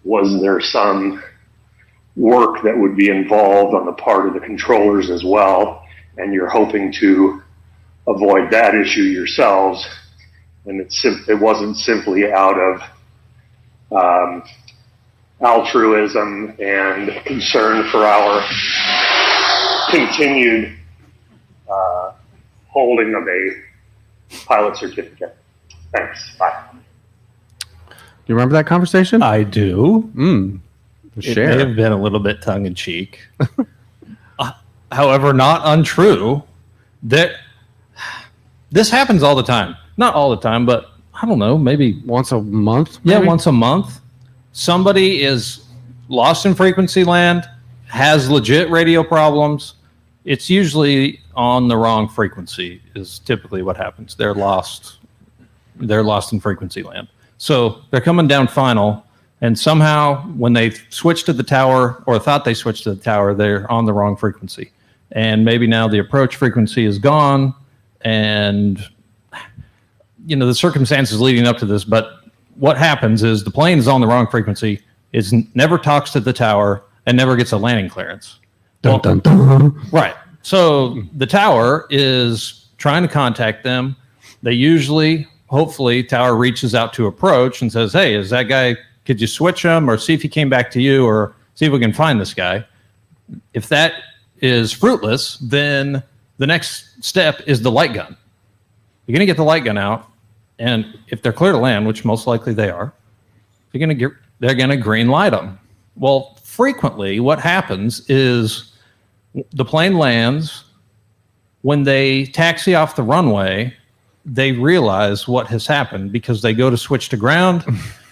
was there some work that would be involved on the part of the controllers as well, and you're hoping to avoid that issue yourselves, and it wasn't simply out of altruism and concern for our continued holding of a pilot certificate. Thanks. Bye. Do you remember that conversation? I do. It may have been a little bit tongue in cheek. However, not untrue. That this happens all the time. Not all the time, but I don't know, maybe once a month. Yeah, once a month. Somebody is lost in frequency land, has legit radio problems. It's usually on the wrong frequency is typically what happens. They're lost in frequency land. So they're coming down final, and somehow when they switch to the tower or thought they switched to the tower, they're on the wrong frequency. And maybe now the approach frequency is gone, and the circumstances leading up to this, but what happens is the plane is on the wrong frequency, never talks to the tower, and never gets a landing clearance. Dun, dun, dun. Right. So the tower is trying to contact them. They usually, hopefully, tower reaches out to approach and says, hey, is that guy, could you switch him or see if he came back to you or see if we can find this guy? If that is fruitless, then the next step is the light gun. You're going to get the light gun out, and if they're clear to land, which most likely they are, they're going to green light them. Well, frequently what happens is the plane lands. When they taxi off the runway, they realize what has happened because they go to switch to ground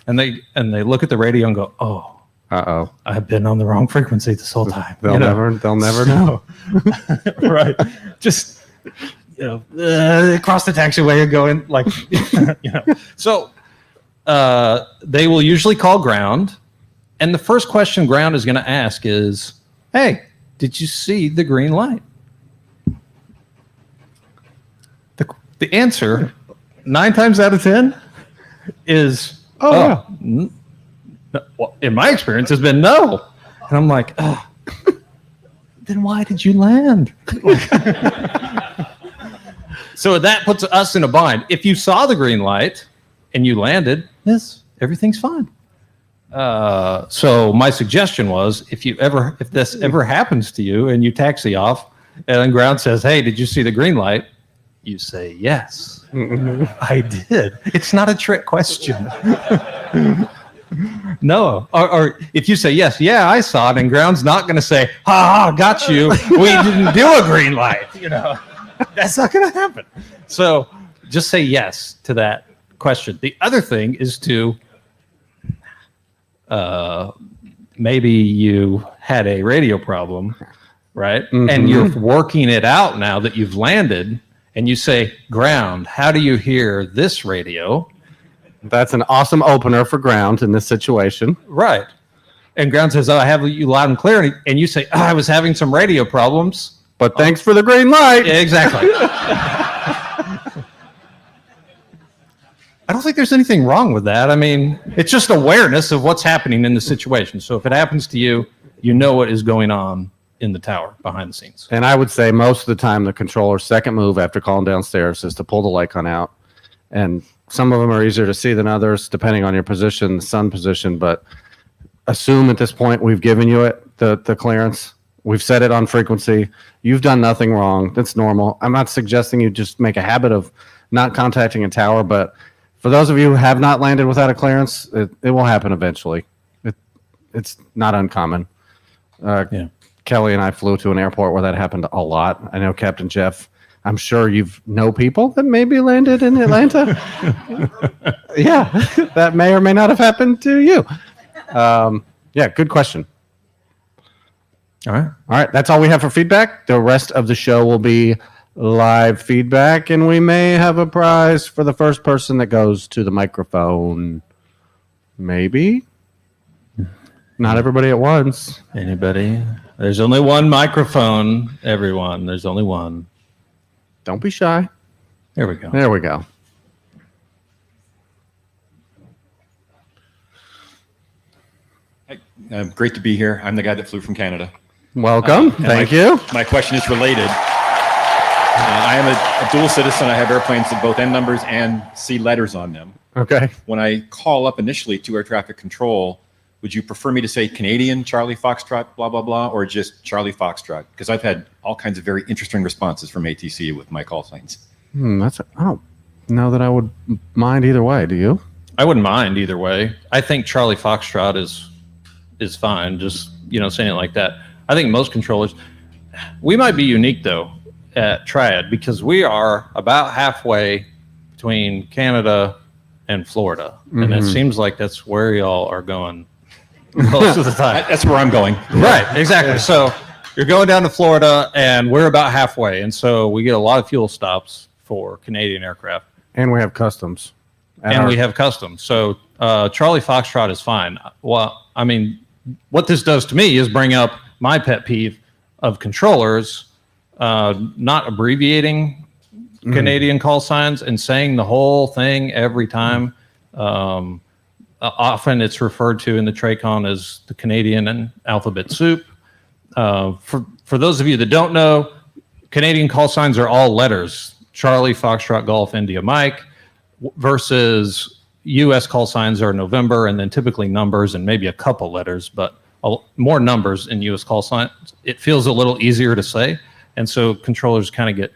and they look at the radio and go, oh, uh-oh, I've been on the wrong frequency this whole time. They'll never know. Right. Just, across the taxiway and going like, So they will usually call ground. And the first question ground is going to ask is, hey, did you see the green light? The answer, 9 times out of 10, is, well, in my experience, has been no. And I'm like, then why did you land? So that puts us in a bind. If you saw the green light and you landed, yes, everything's fine. So my suggestion was, if this ever happens to you and you taxi off and then ground says, hey, did you see the green light? You say, yes, I did. It's not a trick question. No. Or if you say, yes, yeah, I saw it, and ground's not going to say, ha, got you. We didn't do a green light. That's not going to happen. So just say yes to that question. The other thing is to, maybe you had a radio problem, right? Mm-hmm. And you're working it out now that you've landed, and you say, ground, how do you hear this radio? That's an awesome opener for ground in this situation. Right. And ground says, oh, I have you loud and clear. And you say, I was having some radio problems. But thanks for the green light. Yeah, exactly. I don't think there's anything wrong with that. I mean, it's just awareness of what's happening in the situation. So if it happens to you, you know what is going on in the tower behind the scenes. And I would say most of the time the controller's second move after calling downstairs is to pull the light gun out. And some of them are easier to see than others, depending on your position, the sun position. But assume at this point we've given you the clearance. We've set it on frequency. You've done nothing wrong. That's normal. I'm not suggesting you just make a habit of not contacting a tower, but for those of you who have not landed without a clearance, it will happen eventually. It's not uncommon. Kelly and I flew to an airport where that happened a lot. I know Captain Jeff, I'm sure you've know people that maybe landed in Atlanta. Yeah, that may or may not have happened to you. Yeah, good question. All right. That's all we have for feedback. The rest of the show will be live feedback, and we may have a prize for the first person that goes to the microphone. Maybe. Not everybody at once. Anybody? There's only one microphone, everyone. There's only one. Don't be shy. There we go. There we go. Great to be here. I'm the guy that flew from Canada. Welcome. Thank you. My question is related. I am a dual citizen. I have airplanes with both N numbers and C letters on them. Okay. When I call up initially to air traffic control, would you prefer me to say Canadian, Charlie Foxtrot, blah, blah, blah, or just Charlie Foxtrot? Because I've had all kinds of very interesting responses from ATC with my call signs. I don't know that I would mind either way. Do you? I wouldn't mind either way. I think Charlie Foxtrot is fine. Just, saying it like that. I think most controllers, we might be unique though at Triad because we are about halfway between Canada and Florida. And it seems like that's where y'all are going most of the time. That's where I'm going. Right, exactly. So you're going down to Florida and we're about halfway. And so we get a lot of fuel stops for Canadian aircraft. And we have customs. We have customs. So Charlie Foxtrot is fine. Well, I mean, what this does to me is bring up my pet peeve of controllers not abbreviating Canadian call signs and saying the whole thing every time. Often it's referred to in the TRACON as the Canadian and alphabet soup. For those of you that don't know, Canadian call signs are all letters. Charlie, Foxtrot, Golf, India, Mike, versus U.S. call signs are November and then typically numbers and maybe a couple letters, but more numbers in U.S. call signs. It feels a little easier to say. And so controllers kind of get,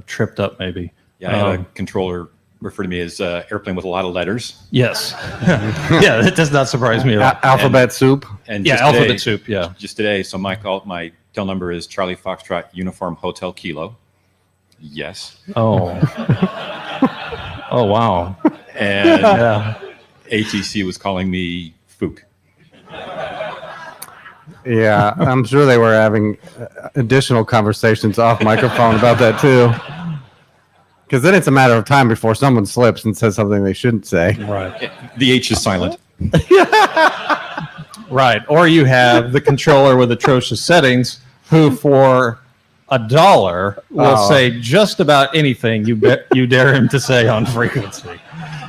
tripped up maybe. Yeah, I had a controller refer to me as airplane with a lot of letters. Yes. Yeah, that does not surprise me at all. Alphabet soup. And yeah, just alphabet today, soup, yeah. Just today, so my tail number is Charlie Foxtrot Uniform Hotel Kilo. Yes. Oh. Oh, wow. And Yeah. ATC was calling me Fook. Yeah, I'm sure they were having additional conversations off microphone about that too. Because then it's a matter of time before someone slips and says something they shouldn't say. Right. The H is silent. Right. Or you have the controller with atrocious settings who for $1 will say just about anything you dare him to say on frequency.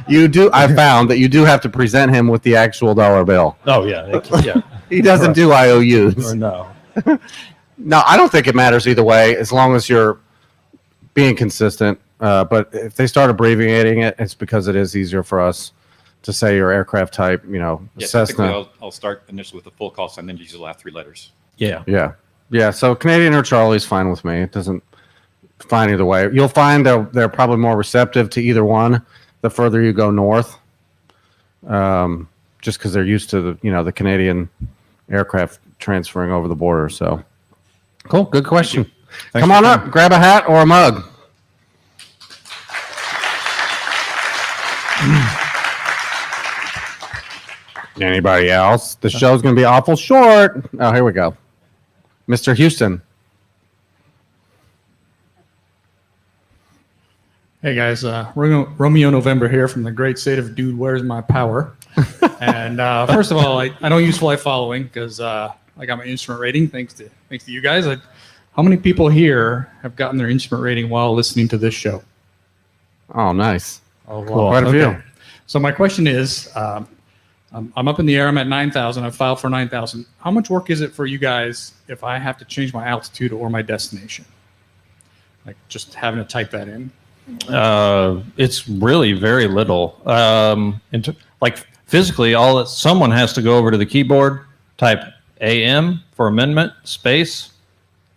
I found that you do have to present him with the actual dollar bill. Oh, yeah. Yeah. He doesn't do IOUs. Or no. No, I don't think it matters either way as long as you're being consistent. But if they start abbreviating it, it's because it is easier for us to say your aircraft type, Yeah, Cessna. typically I'll start initially with the full call sign, then use the last three letters. Yeah. Yeah. So Canadian or Charlie's fine with me. It doesn't fine either way. You'll find they're probably more receptive to either one the further you go north. Just because they're used to the Canadian aircraft transferring over the border. So cool. Good question. Come on up, grab a hat or a mug. Anybody else? The show's going to be awful short. Oh, here we go. Mr. Houston. Hey guys, Romeo November here from the great state of Dude, Where's My Power? And first of all, I don't use flight following because I got my instrument rating thanks to you guys. How many people here have gotten their instrument rating while listening to this show? Oh, nice. Oh, cool. Quite a few. So my question is, I'm up in the air. I'm at 9,000. I filed for 9,000. How much work is it for you guys if I have to change my altitude or my destination? Like just having to type that in? It's really very little. Like physically, someone has to go over to the keyboard, type AM for amendment, space,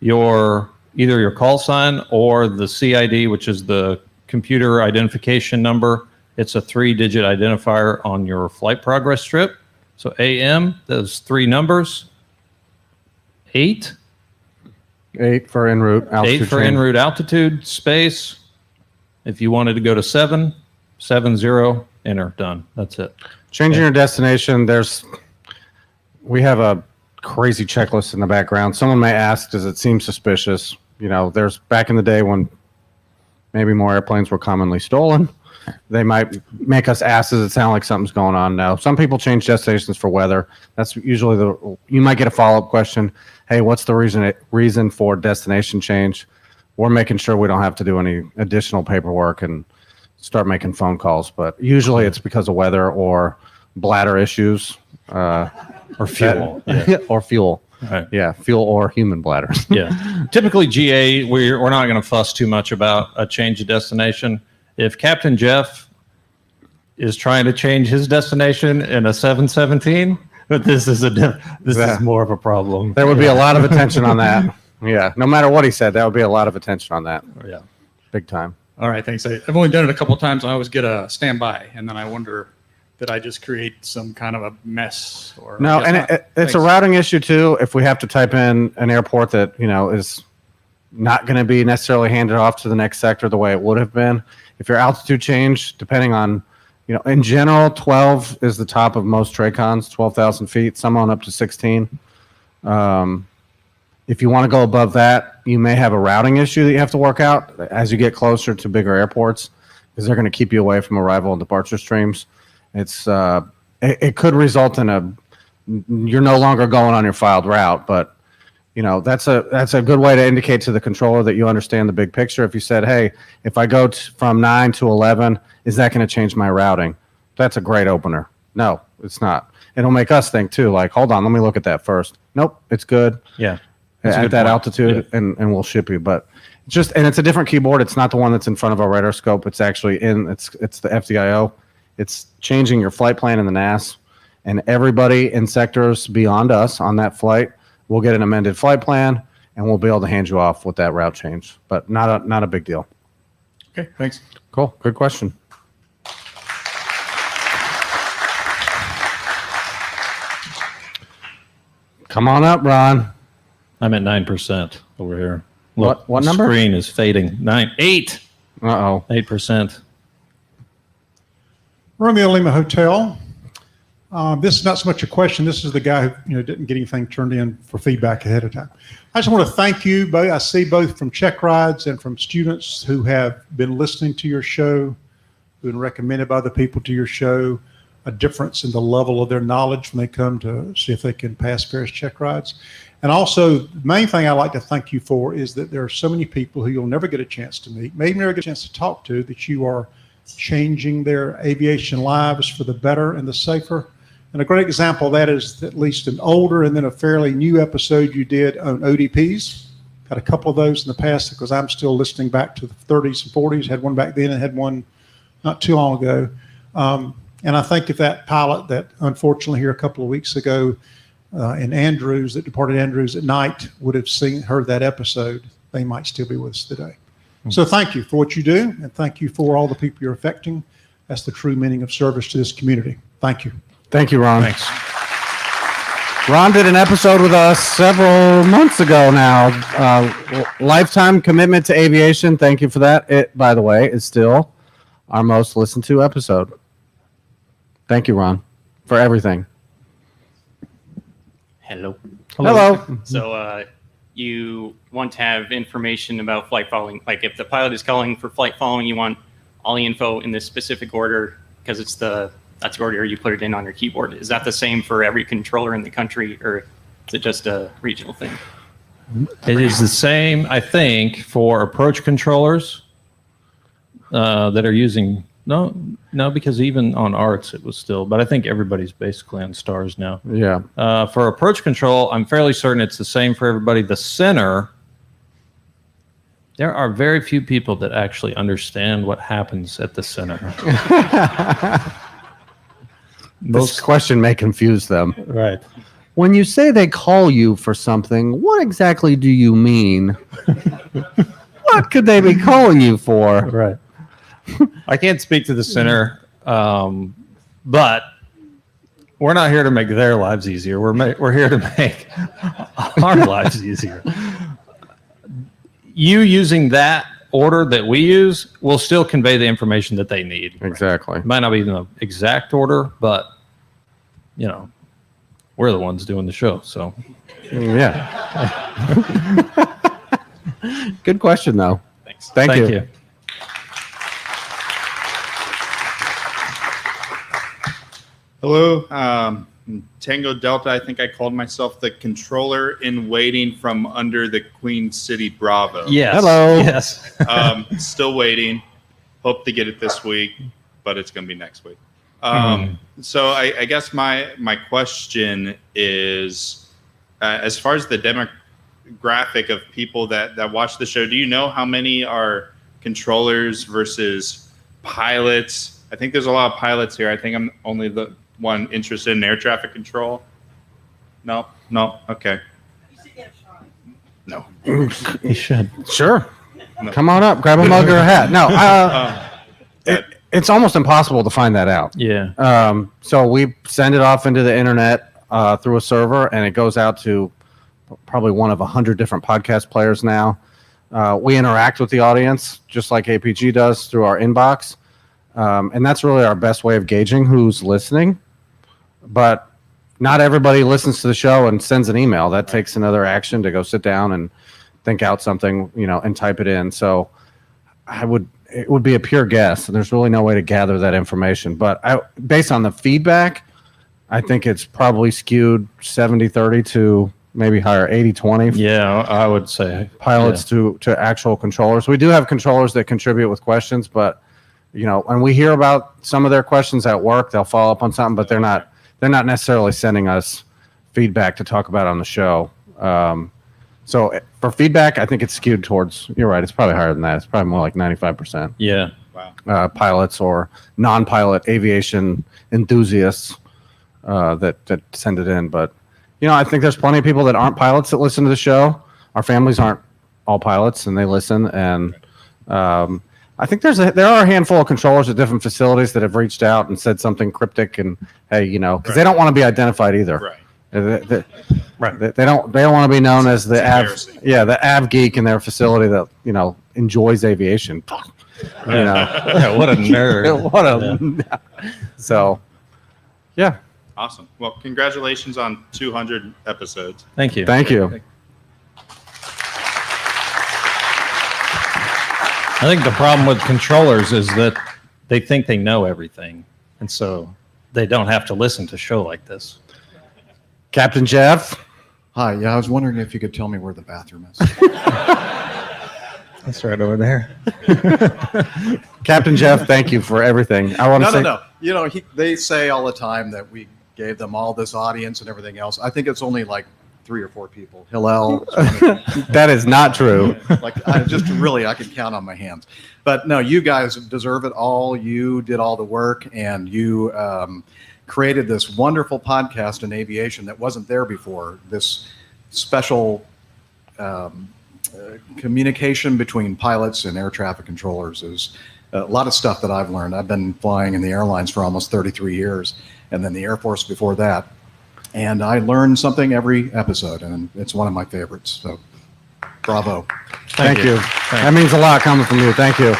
either your call sign or the CID, which is the computer identification number. It's a 3-digit identifier on your flight progress strip. So AM, those 3 numbers. 8 for en route altitude. 8 for en route altitude, space. If you wanted to go to 7, 70, enter, done. That's it. Changing your destination, we have a crazy checklist in the background. Someone may ask, does it seem suspicious? There's back in the day when maybe more airplanes were commonly stolen. They might make us ask, does it sound like something's going on? No. Some people change destinations for weather. That's usually you might get a follow-up question. Hey, what's the reason for destination change? We're making sure we don't have to do any additional paperwork and start making phone calls. But usually it's because of weather or bladder issues. Or fuel. Or fuel. Right. Yeah, fuel or human bladders. Yeah. Typically, GA, we're not going to fuss too much about a change of destination. If Captain Jeff is trying to change his destination in a 717, but this is more of a problem. There would be a lot of attention on that. Yeah, no matter what he said, that would be a lot of attention on that. Yeah, big time. All right, thanks. I've only done it a couple of times. I always get a standby, and then I wonder Did I just create some kind of a mess? Or No, I guess and not. it's Thanks. a routing issue too. If we have to type in an airport that is not going to be necessarily handed off to the next sector the way it would have been, if your altitude change, depending on, in general, 12 is the top of most TRACONs, 12,000 feet. Some on up to 16. If you want to go above that, you may have a routing issue that you have to work out as you get closer to bigger airports, because they're going to keep you away from arrival and departure streams. It could result in you're no longer going on your filed route, but that's a good way to indicate to the controller that you understand the big picture. If you said, hey, if I go from 9 to 11, is that going to change my routing? That's a great opener. No, it's not. It'll make us think too, like, hold on, let me look at that first. Nope, it's good. Yeah. At that altitude, and we'll ship you. But it's a different keyboard. It's not the one that's in front of our radar scope. It's actually it's the FDIO. It's changing your flight plan in the NAS, and everybody in sectors beyond us on that flight will get an amended flight plan, and we'll be able to hand you off with that route change. But not a big deal. Okay, thanks. Cool. Good question. Come on up, Ron. I'm at 9% over here. What number? Screen is fading. 8. 8%. Romeo Lima Hotel. This is not so much a question. This is the guy who didn't get anything turned in for feedback ahead of time. I just want to thank you both. I see both from check rides and from students who have been listening to your show, who've been recommended by other people to your show, a difference in the level of their knowledge when they come to see if they can pass various check rides. And also, the main thing I'd like to thank you for is that there are so many people who you'll never get a chance to meet, maybe never get a chance to talk to, that you are changing their aviation lives for the better and the safer. And a great example of that is at least an older and then a fairly new episode you did on ODPs. Had a couple of those in the past because I'm still listening back to the 30s and 40s. Had one back then and had one not too long ago. And I think if that pilot that unfortunately here a couple of weeks ago in Andrews, that departed Andrews at night, would have heard that episode, they might still be with us today. So thank you for what you do, and thank you for all the people you're affecting. That's the true meaning of service to this community. Thank you. Thank you, Ron. Thanks. Ron did an episode with us several months ago now. Lifetime commitment to aviation. Thank you for that. It, by the way, is still our most listened to episode. Thank you, Ron, for everything. Hello. Hello. So you want to have information about flight following. Like if the pilot is calling for flight following, you want all the info in this specific order because that's the order you put it in on your keyboard. Is that the same for every controller in the country, or is it just a regional thing? It is the same, I think, for approach controllers that are using. No, because even on ARCs it was still, but I think everybody's basically on stars now. Yeah. For approach control, I'm fairly certain it's the same for everybody. The center, there are very few people that actually understand what happens at the center. This question may confuse them. Right. When you say they call you for something, what exactly do you mean? What could they be calling you for? Right. I can't speak to the center, but we're not here to make their lives easier. We're here to make our lives easier. You using that order that we use will still convey the information that they need. Exactly. It might not be in the exact order, but we're the ones doing the show. So, yeah. Good question, though. Thanks. Thank you. Hello, Tango Delta. I think I called myself the controller in waiting from under the Queen City Bravo. Yes. Hello. Yes. Still waiting. Hope to get it this week, but it's going to be next week. So I guess my question is, as far as the demographic of people that watch the show, do you know how many are controllers versus pilots? I think there's a lot of pilots here. I think I'm only the one interested in air traffic control. No, okay. No. You should. Sure. No. Come on up. Grab a mug or a hat. No. it's almost impossible to find that out. Yeah. So we send it off into the internet through a server, and it goes out to probably one of 100 different podcast players now. We interact with the audience just like APG does through our inbox. And that's really our best way of gauging who's listening. But not everybody listens to the show and sends an email. That takes another action to go sit down and think out something, and type it in. So it would be a pure guess. There's really no way to gather that information. But based on the feedback, I think it's probably skewed 70-30 to maybe higher, 80-20. Yeah, I would say pilots to actual controllers. We do have controllers that contribute with questions, but when we hear about some of their questions at work, they'll follow up on something, but they're not necessarily sending us feedback to talk about on the show. So for feedback, I think it's skewed towards, you're right, it's probably higher than that. It's probably more like 95%. Yeah. Wow. Pilots or non-pilot aviation enthusiasts that send it in. But, I think there's plenty of people that aren't pilots that listen to the show. Our families aren't all pilots, and they listen. And I think there are a handful of controllers at different facilities that have reached out and said something cryptic, and hey, because they don't want to be identified either. Right. They don't want to be known as the av geek in their facility that enjoys aviation. Yeah, what a nerd. So, yeah. Awesome. Well, congratulations on 200 episodes. Thank you. Thank you. I think the problem with controllers is that they think they know everything, and so they don't have to listen to a show like this. Captain Jeff. Hi. Yeah, I was wondering if you could tell me where the bathroom is. That's right over there. Captain Jeff, thank you for everything. I want to say No. They say all the time that we gave them all this audience and everything else. I think it's only like 3 or 4 people. Hillel. That is not true. I can count on my hands. But no, you guys deserve it all. You did all the work, and you created this wonderful podcast in aviation that wasn't there before. This special communication between pilots and air traffic controllers is a lot of stuff that I've learned. I've been flying in the airlines for almost 33 years, and then the Air Force before that. And I learn something every episode, and it's one of my favorites. So, bravo. Thank you. That means a lot coming from you. Thank you.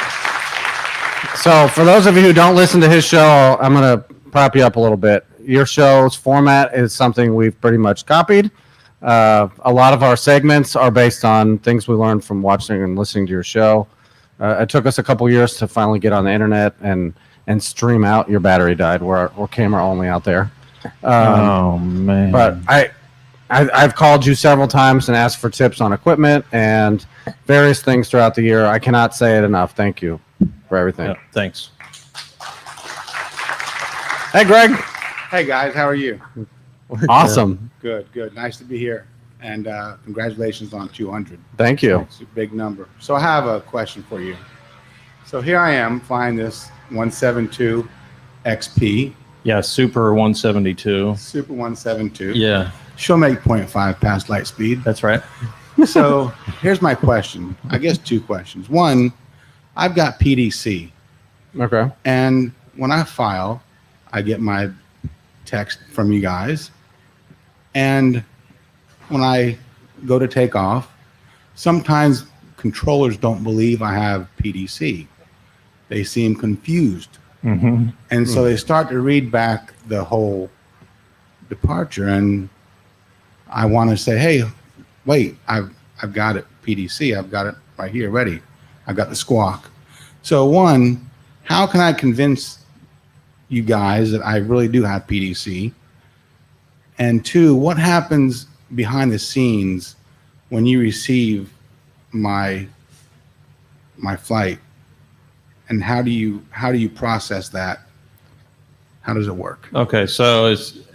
So, for those of you who don't listen to his show, I'm going to prop you up a little bit. Your show's format is something we've pretty much copied. A lot of our segments are based on things we learned from watching and listening to your show. It took us a couple years to finally get on the internet and stream out. Your battery died. We're camera only out there. Oh man! But I've called you several times and asked for tips on equipment and various things throughout the year. I cannot say it enough. Thank you for everything. Yeah, thanks. Hey, Greg. Hey guys, how are you? Awesome. Good. Nice to be here, and congratulations on 200. Thank you. It's a big number. So I have a question for you. So here I am flying this 172 XP. Yeah, Super 172. Super 172. Yeah. She'll make 0.5 past light speed. That's right. So here's my question. I guess 2 questions. One, I've got PDC. Okay. And when I file, I get my text from you guys. And when I go to take off, sometimes controllers don't believe I have PDC. They seem confused. Mm-hmm. And so they start to read back the whole departure, and I want to say, hey, wait, I've got it, PDC, I've got it right here, ready. I've got the squawk. So one, how can I convince you guys that I really do have PDC? And 2, what happens behind the scenes when you receive my flight? And how do you process that? How does it work? Okay, so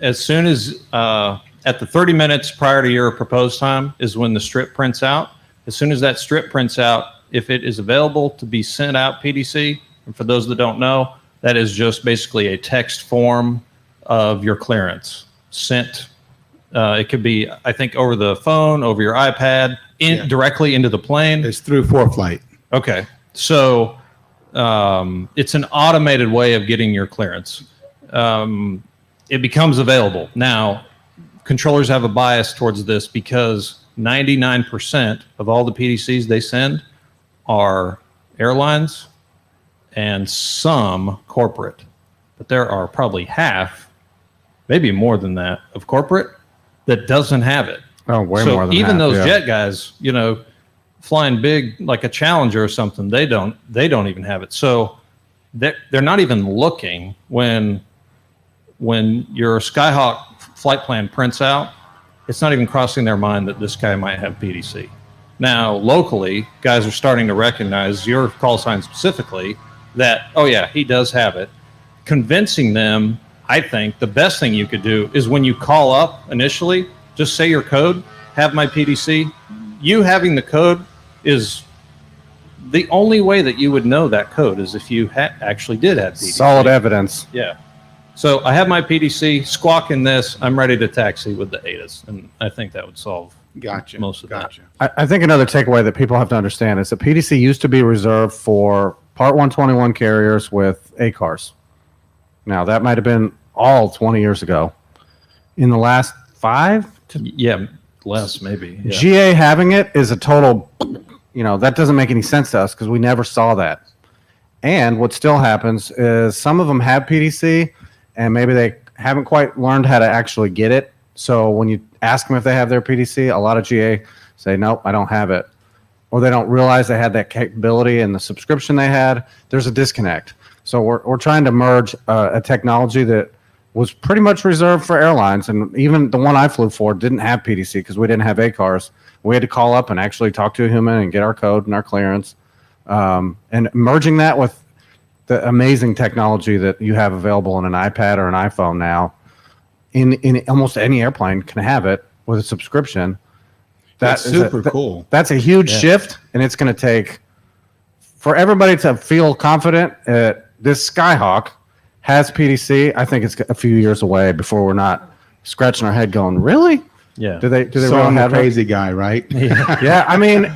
as soon as at the 30 minutes prior to your proposed time is when the strip prints out. As soon as that strip prints out, if it is available to be sent out PDC, and for those that don't know, that is just basically a text form of your clearance sent. It could be, I think, over the phone, over your iPad, directly into the plane. It's through ForeFlight. Okay, so It's an automated way of getting your clearance. It becomes available. Now, controllers have a bias towards this because 99% of all the PDCs they send are airlines and some corporate. But there are probably half, maybe more than that, of corporate that doesn't have it. Oh, way So more than even half, those yeah. jet guys, you know, flying big like a Challenger or something, they don't even have it. So they're not even looking when your Skyhawk flight plan prints out. It's not even crossing their mind that this guy might have PDC. Now, locally, guys are starting to recognize your call sign specifically that, oh yeah, he does have it. Convincing them, I think the best thing you could do is when you call up initially, just say your code, have my PDC. You having the code is the only way that you would know that code is if you actually did have PDC. Solid evidence. Yeah. So I have my PDC, squawk in this, I'm ready to taxi with the ATIS. And I think that would solve most of that. I think another takeaway that people have to understand is that PDC used to be reserved for Part 121 carriers with ACARs. Now, that might have been all 20 years ago. In the last 5 to... Yeah, less maybe. Yeah. GA having it is a total, that doesn't make any sense to us because we never saw that. And what still happens is some of them have PDC and maybe they haven't quite learned how to actually get it. So when you ask them if they have their PDC, a lot of GA say, nope, I don't have it. Or they don't realize they had that capability in the subscription they had. There's a disconnect. So we're trying to merge a technology that was pretty much reserved for airlines. And even the one I flew for didn't have PDC because we didn't have ACARs. We had to call up and actually talk to a human and get our code and our clearance. And merging that with the amazing technology that you have available in an iPad or an iPhone now, in almost any airplane can have it with a subscription. That's super cool. That's a huge shift, and it's going to take for everybody to feel confident this Skyhawk has PDC. I think it's a few years away before we're not scratching our head going, really? Yeah. Do they So really I'm have a it? crazy guy, right? Yeah, I mean,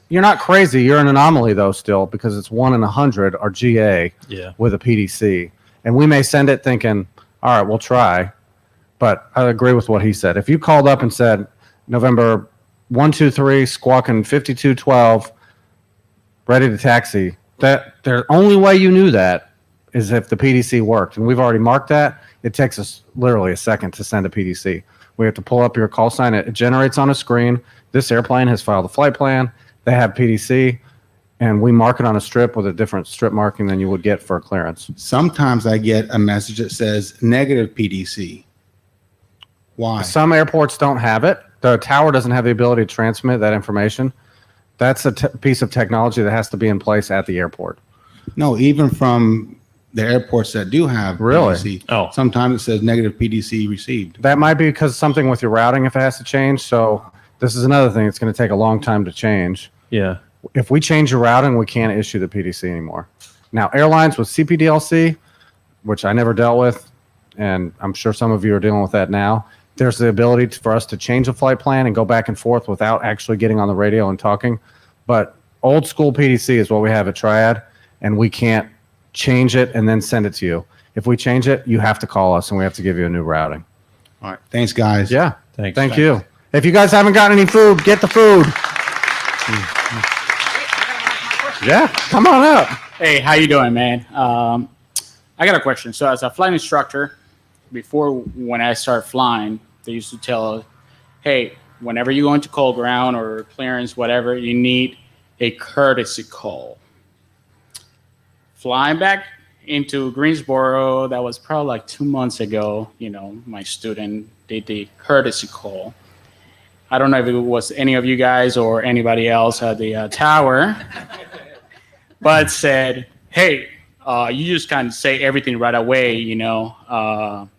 you're not crazy. You're an anomaly though still because it's 1 in 100 are GA with a PDC. And we may send it thinking, all right, we'll try. But I agree with what he said. If you called up and said November 123 squawking 5212 ready to taxi, that the only way you knew that is if the PDC worked. And we've already marked that. It takes us literally a second to send a PDC. We have to pull up your call sign. It generates on a screen. This airplane has filed a flight plan. They have PDC, and we mark it on a strip with a different strip marking than you would get for a clearance. Sometimes I get a message that says negative PDC. Why? Some airports don't have it. The tower doesn't have the ability to transmit that information. That's a piece of technology that has to be in place at the airport. No, even from the airports that do have PDC, sometimes it says negative PDC received. That might be because something with your routing if it has to change. So this is another thing. It's going to take a long time to change. Yeah. If we change your routing, we can't issue the PDC anymore. Now, airlines with CPDLC, which I never dealt with, and I'm sure some of you are dealing with that now, there's the ability for us to change a flight plan and go back and forth without actually getting on the radio and talking. But old school PDC is what we have at Triad, and we can't change it and then send it to you. If we change it, you have to call us and we have to give you a new routing. All right. Thanks, guys. Yeah. Thanks. Thank you. If you guys haven't gotten any food, get the food. Yeah, come on up. Hey, how you doing, man? I got a question. So as a flight instructor, before when I started flying, they used to tell us, hey, whenever you go into cold ground or clearance, whatever, you need a courtesy call. Flying back into Greensboro, that was probably like 2 months ago, my student did the courtesy call. I don't know if it was any of you guys or anybody else at the tower, but said, hey, you just kind of say everything right away, you don't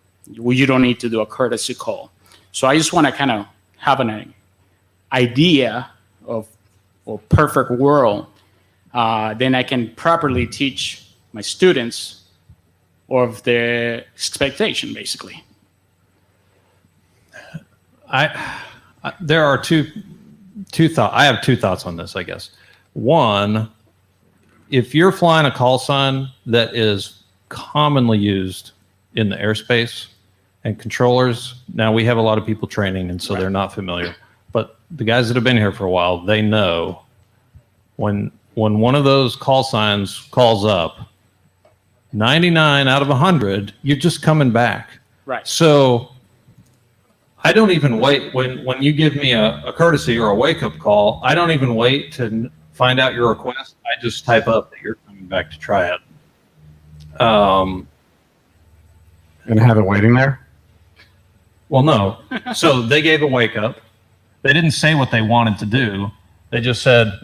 need to do a courtesy call. So I just want to kind of have an idea of a perfect world. Then I can properly teach my students of their expectation, basically. There are two thoughts. I have two thoughts on this, I guess. One, if you're flying a call sign that is commonly used in the airspace and controllers, now we have a lot of people training, and so they're not familiar. But the guys that have been here for a while, they know when one of those call signs calls up, 99 out of 100, you're just coming back. Right. So I don't even wait when you give me a courtesy or a wake-up call. I don't even wait to find out your request. I just type up that you're coming back to Triad. And have it waiting there? Well, no. So they gave a wake-up. They didn't say what they wanted to do. They just said,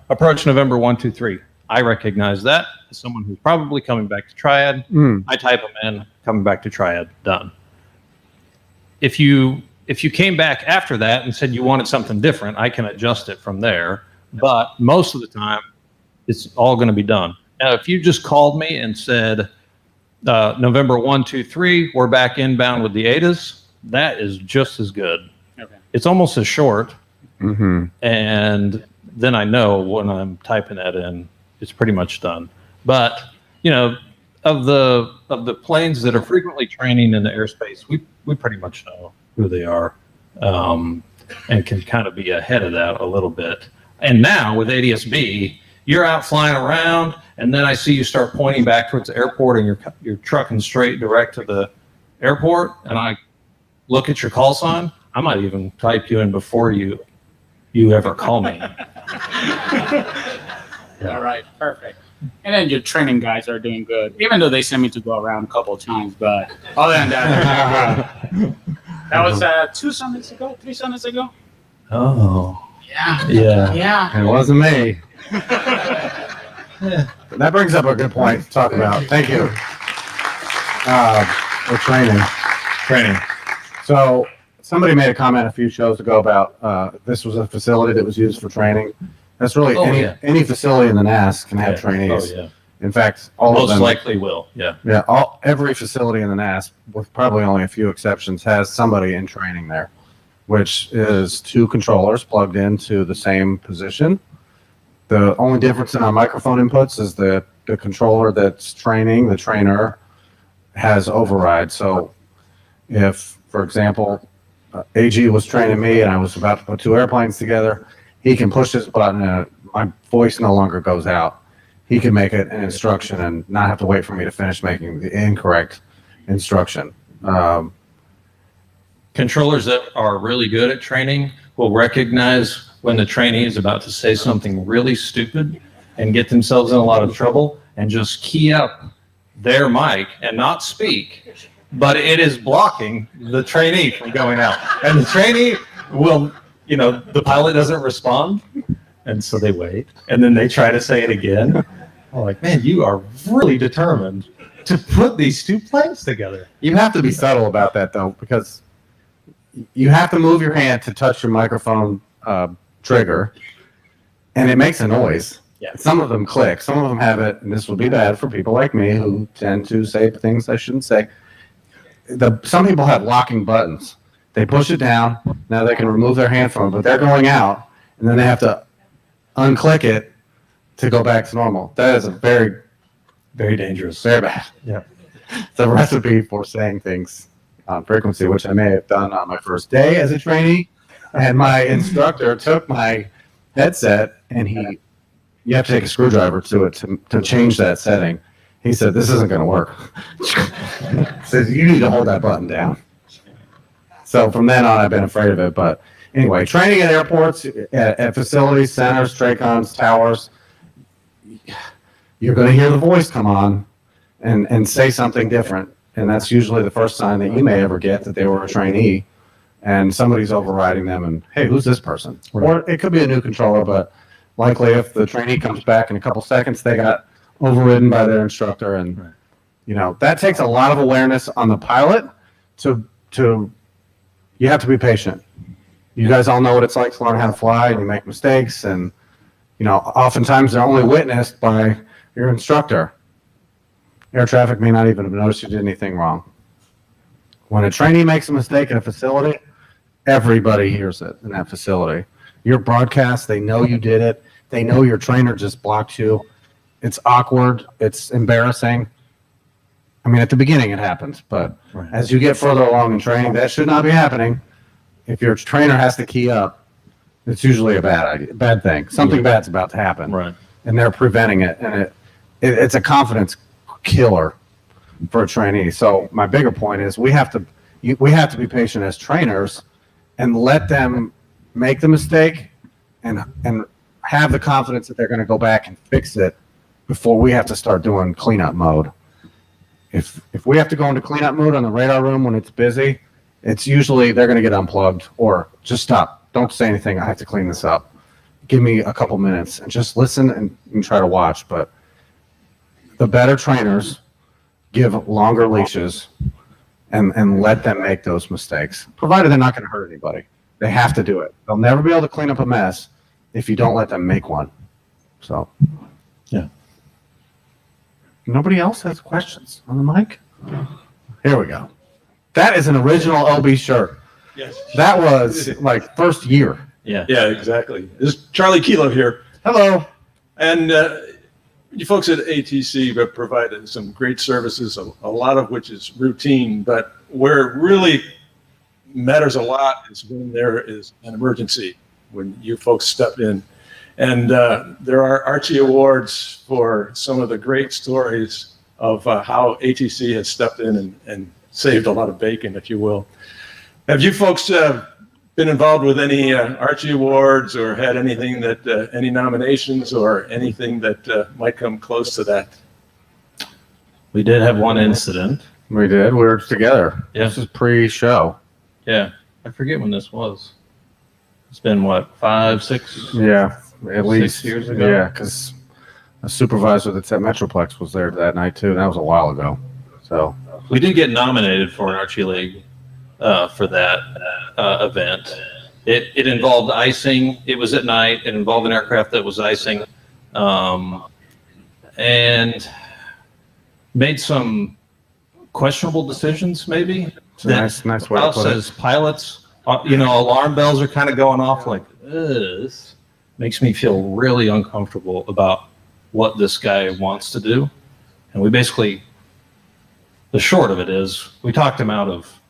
approach November 123. I recognize that as someone who's probably coming back to Triad. I type them in, coming back to Triad, done. If you came back after that and said you wanted something different, I can adjust it from there. But most of the time, it's all going to be done. Now, if you just called me and said, November 123, we're back inbound with the ATAs, that is just as good. Okay. It's almost as short. Mm-hmm. And then I know when I'm typing that in, it's pretty much done. But, you know, of the planes that are frequently training in the airspace, we pretty much know who they are, and can kind of be ahead of that a little bit. And now with ADS-B, you're out flying around, and then I see you start pointing back towards the airport, and you're trucking straight direct to the airport, and I look at your call sign. I might even type you in before you ever call me. All right, perfect. And then your training guys are doing good, even though they sent me to go around a couple of times. But other than that, they're doing good. That was 3 Sundays ago. Oh. Yeah. Yeah. It wasn't me. That brings up a good point to talk about. Thank you. For training. So somebody made a comment a few shows ago about this was a facility that was used for training. That's really any facility in the NAS can have trainees. Oh, yeah. In fact, all of them most likely will. Yeah. Yeah. Every facility in the NAS, with probably only a few exceptions, has somebody in training there, which is 2 controllers plugged into the same position. The only difference in our microphone inputs is the controller that's training, the trainer, has override. So if, for example, AG was training me and I was about to put 2 airplanes together, he can push this button and my voice no longer goes out. He can make it an instruction and not have to wait for me to finish making the incorrect instruction. Controllers that are really good at training will recognize when the trainee is about to say something really stupid and get themselves in a lot of trouble and just key up their mic and not speak, but it is blocking the trainee from going out. And the trainee will, the pilot doesn't respond, and so they wait, and then they try to say it again. I'm like, man, you are really determined to put these 2 planes together. You have to be subtle about that, though, because you have to move your hand to touch your microphone trigger, and it makes a noise. Yeah. Some of them click. Some of them have it, and this would be bad for people like me who tend to say things I shouldn't say. Some people have locking buttons. They push it down. Now they can remove their hand from it, but they're going out, and then they have to unclick it to go back to normal. That is a very, very dangerous. Very bad. Yeah. It's a recipe for saying things on frequency, which I may have done on my first day as a trainee. And my instructor took my headset, and you have to take a screwdriver to it to change that setting. He said, "This isn't going to work." He says, "You need to hold that button down." So from then on, I've been afraid of it. But anyway, training at airports, at facilities, centers, TRACONs, towers, you're going to hear the voice come on and say something different. And that's usually the first sign that you may ever get that they were a trainee and somebody's overriding them and, hey, who's this person? Right. Or it could be a new controller, but likely if the trainee comes back in a couple seconds, they got overridden by their instructor. And, that takes a lot of awareness on the pilot to you have to be patient. You guys all know what it's like to learn how to fly, and you make mistakes, and oftentimes they're only witnessed by your instructor. Air traffic may not even have noticed you did anything wrong. When a trainee makes a mistake in a facility, everybody hears it in that facility. Your broadcast, they know you did it. They know your trainer just blocked you. It's awkward. It's embarrassing. I mean, at the beginning it happens, but as you get further along in training, that should not be happening. If your trainer has to key up, it's usually a bad thing. Something bad's about to happen, Right? And they're preventing it, and it's a confidence killer for a trainee. So my bigger point is we have to be patient as trainers and let them make the mistake and have the confidence that they're going to go back and fix it before we have to start doing cleanup mode. If we have to go into cleanup mode on the radar room when it's busy, it's usually they're going to get unplugged or just stop. Don't say anything. I have to clean this up. Give me a couple minutes and just listen and try to watch. But the better trainers give longer leashes and let them make those mistakes, provided they're not going to hurt anybody. They have to do it. They'll never be able to clean up a mess if you don't let them make one. So, yeah. Nobody else has questions on the mic? Here we go. That is an original OB shirt. Yes. That was like first year. Yeah. Yeah, exactly. This is Charlie Kilo here. Hello. And you folks at ATC have provided some great services, a lot of which is routine, but where it really matters a lot is when there is an emergency, when you folks step in. And there are Archie Awards for some of the great stories of how ATC has stepped in and saved a lot of bacon, if you will. Have you folks been involved with any Archie Awards or had anything that, any nominations or anything that might come close to that? We did have one incident. We did. We were together. Yeah. This is pre-show. Yeah. I forget when this was. It's been what, 5, 6? Yeah, at least 6 years ago. Yeah, because a supervisor that's at Metroplex was there that night too. That was a while ago. So we did get nominated for an Archie League for that event. It involved icing. It was at night. It involved an aircraft that was icing, and made some questionable decisions. Maybe nice way to put it. As pilots, alarm bells are kind of going off. Like, this makes me feel really uncomfortable about what this guy wants to do, and we basically. The short of it is, we talked him out of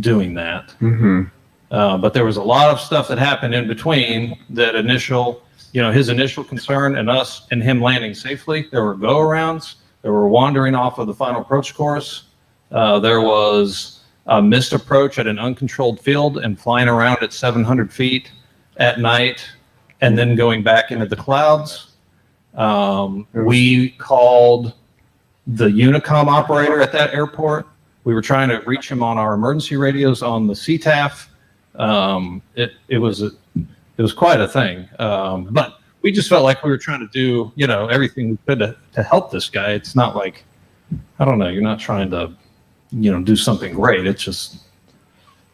doing that. Mm-hmm. But there was a lot of stuff that happened in between that his initial concern and us and him landing safely. There were go-arounds. There were wandering off of the final approach course. There was a missed approach at an uncontrolled field and flying around at 700 feet at night and then going back into the clouds. We called the Unicom operator at that airport. We were trying to reach him on our emergency radios on the CTAF. It was quite a thing. But we just felt like we were trying to do, everything we could to help this guy. It's not like, I don't know, you're not trying to, do something great. It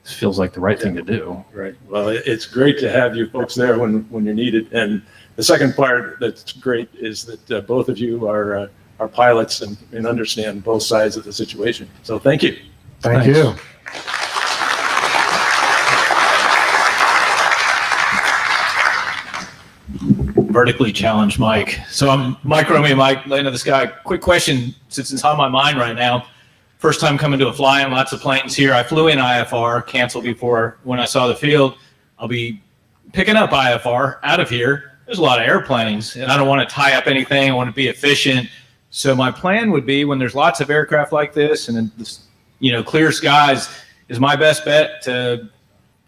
feels like the right thing to do. Right. Well, it's great to have you folks there when you're needed. And the second part that's great is that both of you are pilots and understand both sides of the situation. So thank you. Thank you. Vertically challenged Mike. So I'm Mike Romeo, Mike, Land of the Sky. Quick question, since it's on my mind right now. First time coming to a fly-in, lots of planes here. I flew in IFR, canceled before when I saw the field. I'll be picking up IFR out of here. There's a lot of airplanes, and I don't want to tie up anything. I want to be efficient. So my plan would be when there's lots of aircraft like this and clear skies is my best bet to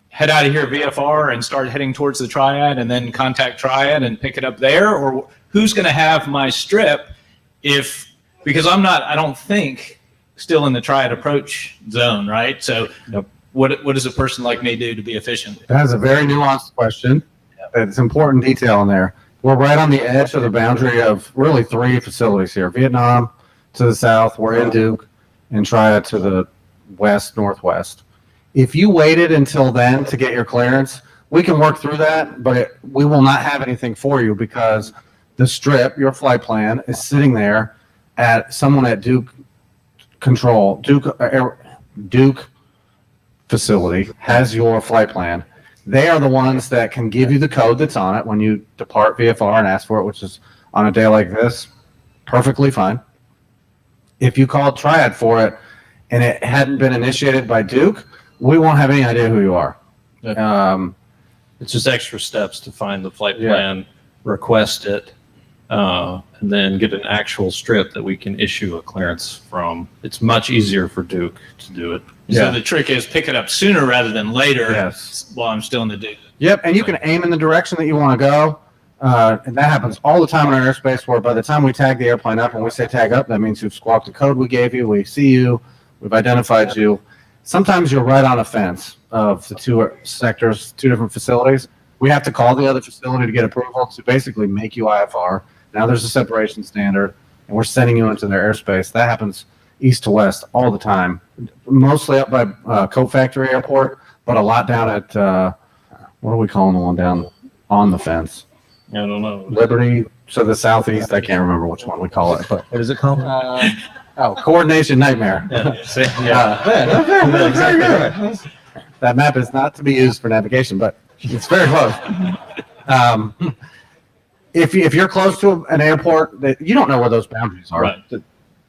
head out of here VFR and start heading towards the Triad and then contact Triad and pick it up there? Or who's going to have my strip because I don't think still in the Triad approach zone, right? So what does a person like me do to be efficient? That is a very nuanced question. It's important detail in there. We're right on the edge of the boundary of really 3 facilities here. Vietnam to the south, we're in Duke, and Triad to the west, northwest. If you waited until then to get your clearance, we can work through that, but we will not have anything for you because the strip, your flight plan, is sitting there at someone at Duke Control, Duke facility has your flight plan. They are the ones that can give you the code that's on it when you depart VFR and ask for it, which is on a day like this, perfectly fine. If you called Triad for it and it hadn't been initiated by Duke, we won't have any idea who you are. It's just extra steps to find the flight plan, request it, and then get an actual strip that we can issue a clearance from. It's much easier for Duke to do it. So the trick is pick it up sooner rather than later. Yes. While I'm still in the Duke. Yep, and you can aim in the direction that you want to go. And that happens all the time in our airspace where by the time we tag the airplane up, when we say tag up, that means you've squawked the code we gave you, we see you, we've identified you. Sometimes you're right on a fence of the two sectors, two different facilities. We have to call the other facility to get approval to basically make you IFR. Now there's a separation standard, and we're sending you into their airspace. That happens east to west all the time, mostly up by Coat Factory Airport, but a lot down at, what are we calling the one down on the fence? I don't know. Liberty to the southeast. I can't remember which one we call it. But what is it called? Coordination Nightmare. Exactly right. That map is not to be used for navigation, but it's very close. If you're close to an airport, that you don't know where those boundaries are. Right.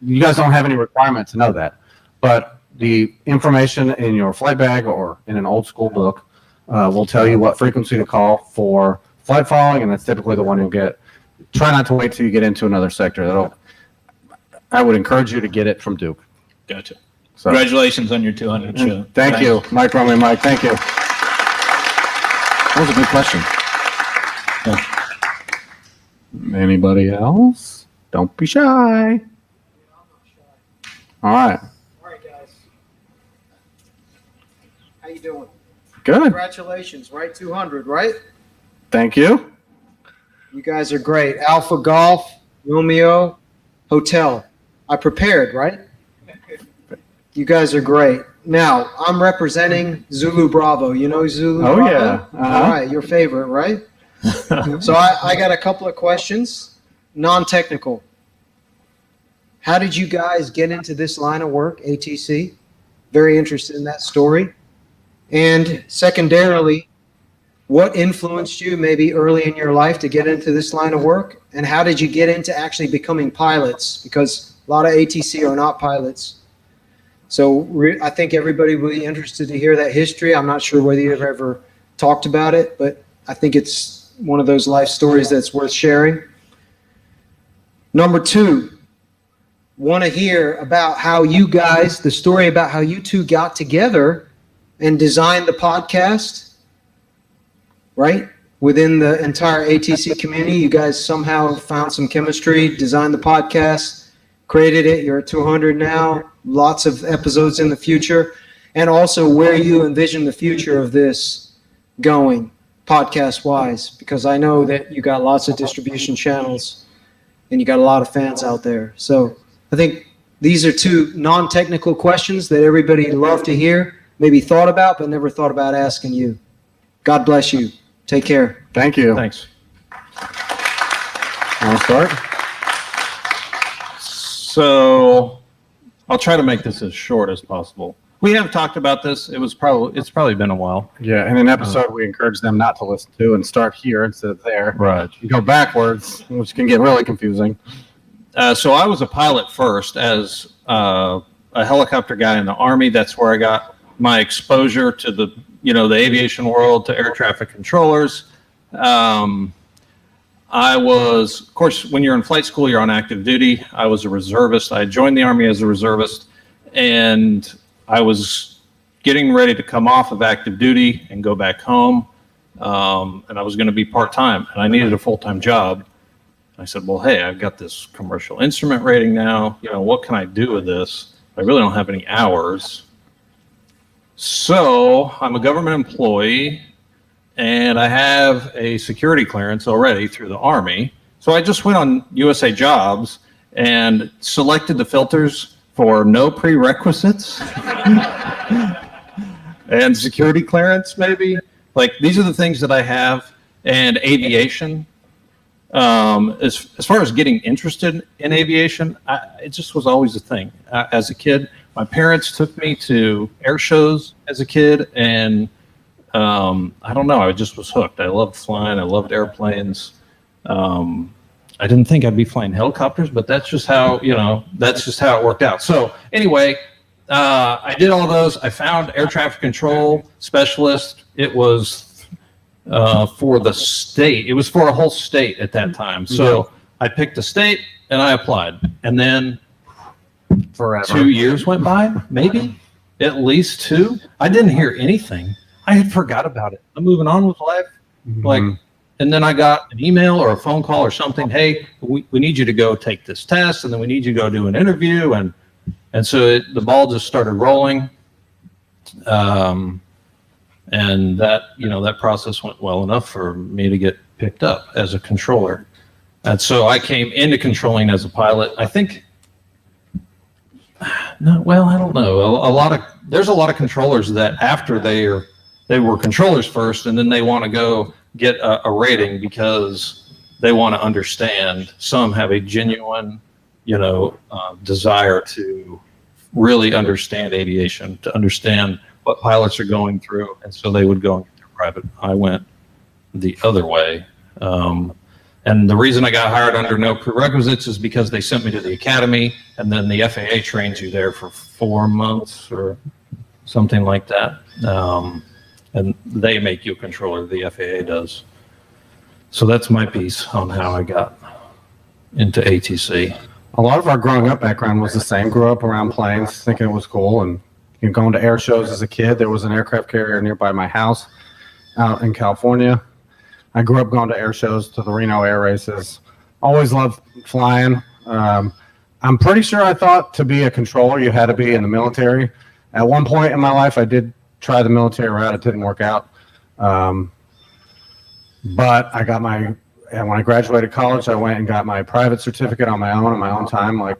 You guys don't have any requirement to know that. But the information in your flight bag or in an old school book will tell you what frequency to call for flight following, and that's typically the one you'll get. Try not to wait till you get into another sector. I would encourage you to get it from Duke. Gotcha. So, Congratulations on your 200 show. Thank you, Mike Romney. Mike, thank you. That was a good question. Anybody else? Don't be shy. All right. All right, guys. How you doing? Good. Congratulations, right? 200, right? Thank you. You guys are great. Alpha Golf, Romeo, Hotel. I prepared, right? You guys are great. Now, I'm representing Zulu Bravo. You know Zulu Oh, Bravo? yeah. All right, your favorite, right? So I got a couple of questions, non-technical. How did you guys get into this line of work, ATC? Very interested in that story. And secondarily, what influenced you maybe early in your life to get into this line of work? And how did you get into actually becoming pilots? Because a lot of ATC are not pilots. So I think everybody will be interested to hear that history. I'm not sure whether you've ever talked about it, but I think it's one of those life stories that's worth sharing. Number two, want to hear about how you guys, the story about how you two got together and designed the podcast, right? Within the entire ATC community, you guys somehow found some chemistry, designed the podcast, created it. You're at 200 now, lots of episodes in the future, and also where you envision the future of this going podcast-wise, because I know that you got lots of distribution channels and you got a lot of fans out there. So I think these are two non-technical questions that everybody love to hear, maybe thought about, but never thought about asking you. God bless you. Take care. Thank you. Thanks. Want to start? So I'll try to make this as short as possible. We have talked about this. It's probably been a while. Yeah, in an episode, we encourage them not to listen to and start here instead of there. Right. You go backwards, which can get really confusing. So I was a pilot first as a helicopter guy in the Army. That's where I got my exposure to the aviation world, to air traffic controllers. I was, of course, when you're in flight school, you're on active duty. I was a reservist. I joined the Army as a reservist, and I was getting ready to come off of active duty and go back home. And I was going to be part-time, and I needed a full-time job. I said, well, hey, I've got this commercial instrument rating now. What can I do with this? I really don't have any hours. So I'm a government employee, and I have a security clearance already through the Army. So I just went on USA Jobs and selected the filters for no prerequisites and security clearance, maybe. Like, these are the things that I have, and aviation. As far as getting interested in aviation, it just was always a thing. As a kid, my parents took me to air shows as a kid, and I don't know, I just was hooked. I loved flying. I loved airplanes. I didn't think I'd be flying helicopters, but that's just how, that's just how it worked out. So anyway, I did all those. I found air traffic control specialist. It was for the state. It was for a whole state at that time. So I picked a state and I applied. And then forever 2 years went by, maybe at least 2. I didn't hear anything. I had forgot about it. I'm moving on with life. And then I got an email or a phone call or something. Hey, we need you to go take this test, and then we need you to go do an interview. And so the ball just started rolling. And that, that process went well enough for me to get picked up as a controller. And so I came into controlling as a pilot. I think, no, well, I don't know. There's a lot of controllers that after they were controllers first, and then they want to go get a rating because they want to understand. Some have a genuine, desire to really understand aviation, to understand what pilots are going through, and so they would go and get their private. I went the other way. And the reason I got hired under no prerequisites is because they sent me to the academy, and then the FAA trains you there for 4 months or something like that. And they make you a controller, the FAA does. So that's my piece on how I got into ATC. A lot of our growing up background was the same. Grew up around planes, thinking it was cool, and going to air shows as a kid. There was an aircraft carrier nearby my house out in California. I grew up going to air shows, to the Reno air races. Always loved flying. I'm pretty sure I thought to be a controller, you had to be in the military. At one point in my life, I did try the military route. It didn't work out. But I got and when I graduated college, I went and got my private certificate on my own time, like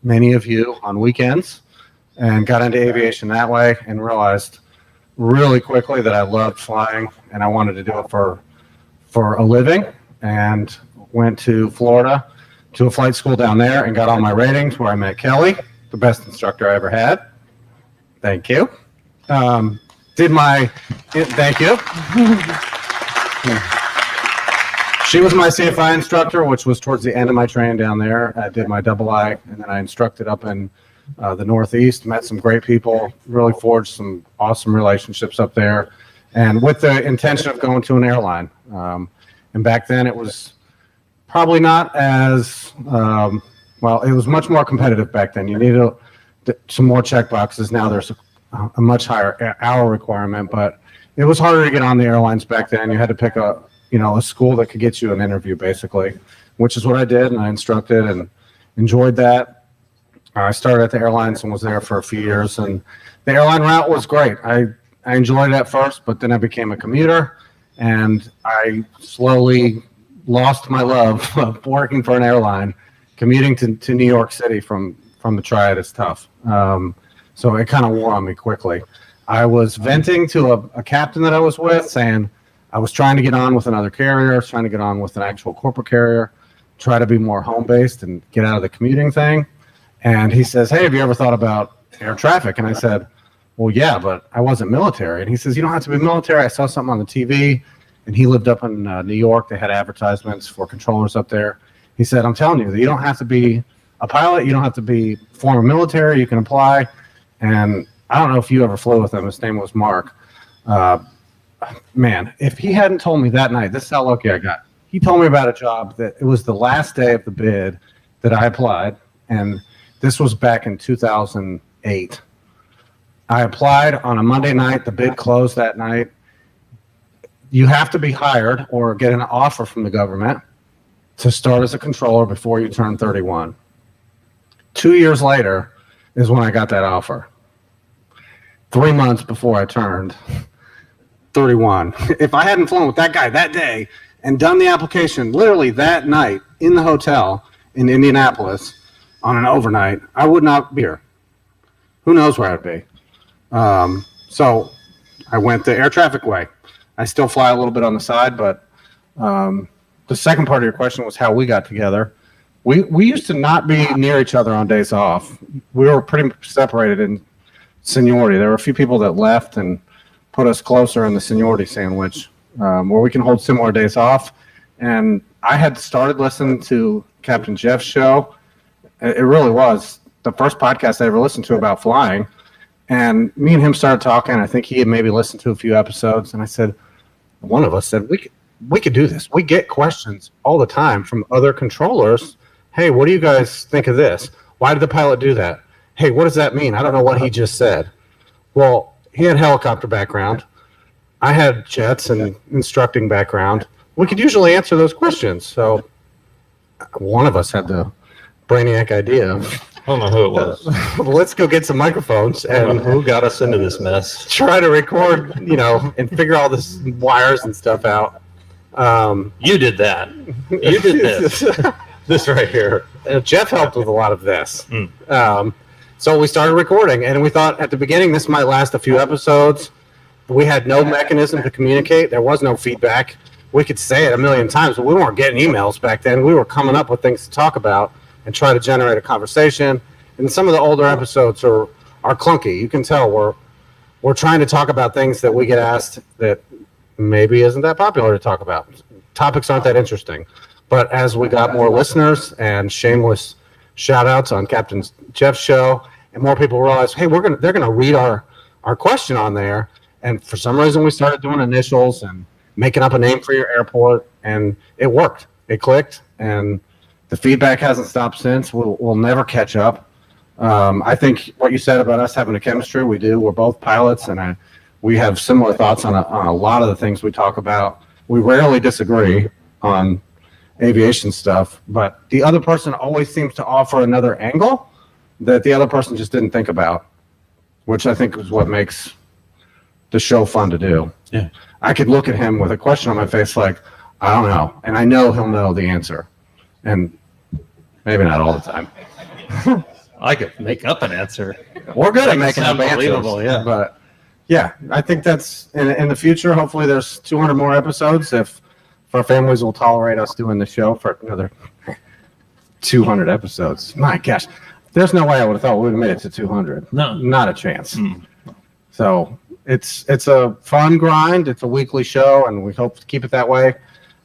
many of you, on weekends, and got into aviation that way, and realized really quickly that I loved flying and I wanted to do it for a living, and went to Florida to a flight school down there and got all my ratings, where I met Kelly, the best instructor I ever had. Thank you. Thank you. She was my CFI instructor, which was towards the end of my training down there. I did my double I, and then I instructed up in the Northeast, met some great people, really forged some awesome relationships up there, and with the intention of going to an airline. And back then it was probably not as, it was much more competitive back then. You needed some more check boxes. Now there's a much higher hour requirement, but it was harder to get on the airlines back then. You had to pick a school that could get you an interview, basically, which is what I did, and I instructed and enjoyed that. I started at the airlines and was there for a few years, and the airline route was great. I enjoyed it at first, but then I became a commuter, and I slowly lost my love of working for an airline. Commuting to New York City from the Triad is tough. So it kind of wore on me quickly. I was venting to a captain that I was with, saying I was trying to get on with another carrier, I was trying to get on with an actual corporate carrier, try to be more home-based and get out of the commuting thing. And he says, hey, have you ever thought about air traffic? And I said, well, yeah, but I wasn't military. And he says, you don't have to be military. I saw something on the TV. And he lived up in New York. They had advertisements for controllers up there. He said, I'm telling you, that you don't have to be a pilot. You don't have to be former military. You can apply. And I don't know if you ever flew with him. His name was Mark. Man, if he hadn't told me that night, this is how lucky I got. He told me about a job that it was the last day of the bid that I applied. And this was back in 2008. I applied on a Monday night. The bid closed that night. You have to be hired or get an offer from the government to start as a controller before you turn 31. 2 years later is when I got that offer. 3 months before I turned 31. If I hadn't flown with that guy that day and done the application literally that night in the hotel in Indianapolis on an overnight, I would not be here. Who knows where I'd be? So I went the air traffic way. I still fly a little bit on the side, but the second part of your question was how we got together. We used to not be near each other on days off. We were pretty separated in seniority. There were a few people that left and put us closer in the seniority sandwich, where we can hold similar days off. And I had started listening to Captain Jeff's show. It really was the first podcast I ever listened to about flying. And me and him started talking. I think he had maybe listened to a few episodes. And I said, one of us said, we could do this. We get questions all the time from other controllers. Hey, what do you guys think of this? Why did the pilot do that? Hey, what does that mean? I don't know what he just said. Well, he had helicopter background. I had jets and instructing background. We could usually answer those questions. So one of us had the brainiac idea. I don't know who it was. Let's go get some microphones and who got us into this mess. Try to record, and figure all this wires and stuff out. You did that. You did this. This right here. Jeff helped with a lot of this. So we started recording, and we thought at the beginning this might last a few episodes. We had no mechanism to communicate. There was no feedback. We could say it a million times, but we weren't getting emails back then. We were coming up with things to talk about and try to generate a conversation. And some of the older episodes are clunky. You can tell we're trying to talk about things that we get asked that maybe isn't that popular to talk about. Topics aren't that interesting. But as we got more listeners and shameless shout outs on Captain Jeff's show, and more people realized, hey, they're gonna read our question on there. And for some reason we started doing initials and making up a name for your airport, and it worked. It clicked, and the feedback hasn't stopped since. We'll never catch up. I think what you said about us having a chemistry, we do. We're both pilots, and we have similar thoughts on a lot of the things we talk about. We rarely disagree on aviation stuff, but the other person always seems to offer another angle that the other person just didn't think about, which I think is what makes the show fun to do. Yeah. I could look at him with a question on my face like, I don't know, and I know he'll know the answer. And maybe not all the time. I could make up an answer. We're good at making up unbelievable, answers. yeah. But yeah, I think that's in the future. Hopefully there's 200 more episodes if our families will tolerate us doing the show for another 200 episodes. My gosh, there's no way I would have thought we would have made it to 200. No. Not a chance. So it's a fun grind. It's a weekly show, and we hope to keep it that way.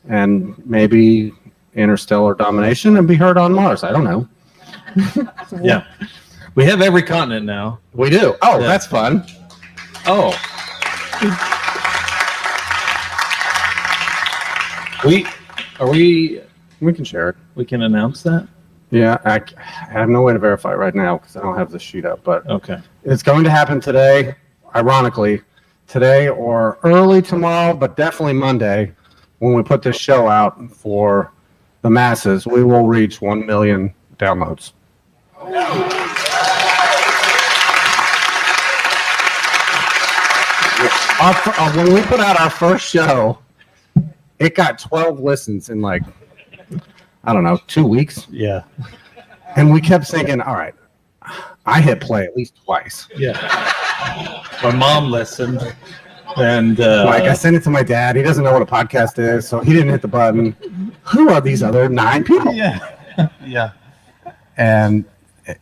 And maybe interstellar domination and be heard on Mars. I don't know. Yeah. We have every continent now. We do. Oh, Yeah. that's fun. Oh. We can share it. We can announce that? Yeah, I have no way to verify right now because I don't have the sheet up, but Okay. it's going to happen today, ironically, today or early tomorrow, but definitely Monday when we put this show out for the masses. We will reach 1 million downloads. When we put out our first show, it got 12 listens in like, I don't know, 2 weeks. Yeah. And we kept thinking, all right, I hit play at least twice. Yeah. My mom listened, and Like I sent it to my dad. He doesn't know what a podcast is, so he didn't hit the button. Who are these other 9 people? Yeah. Yeah. And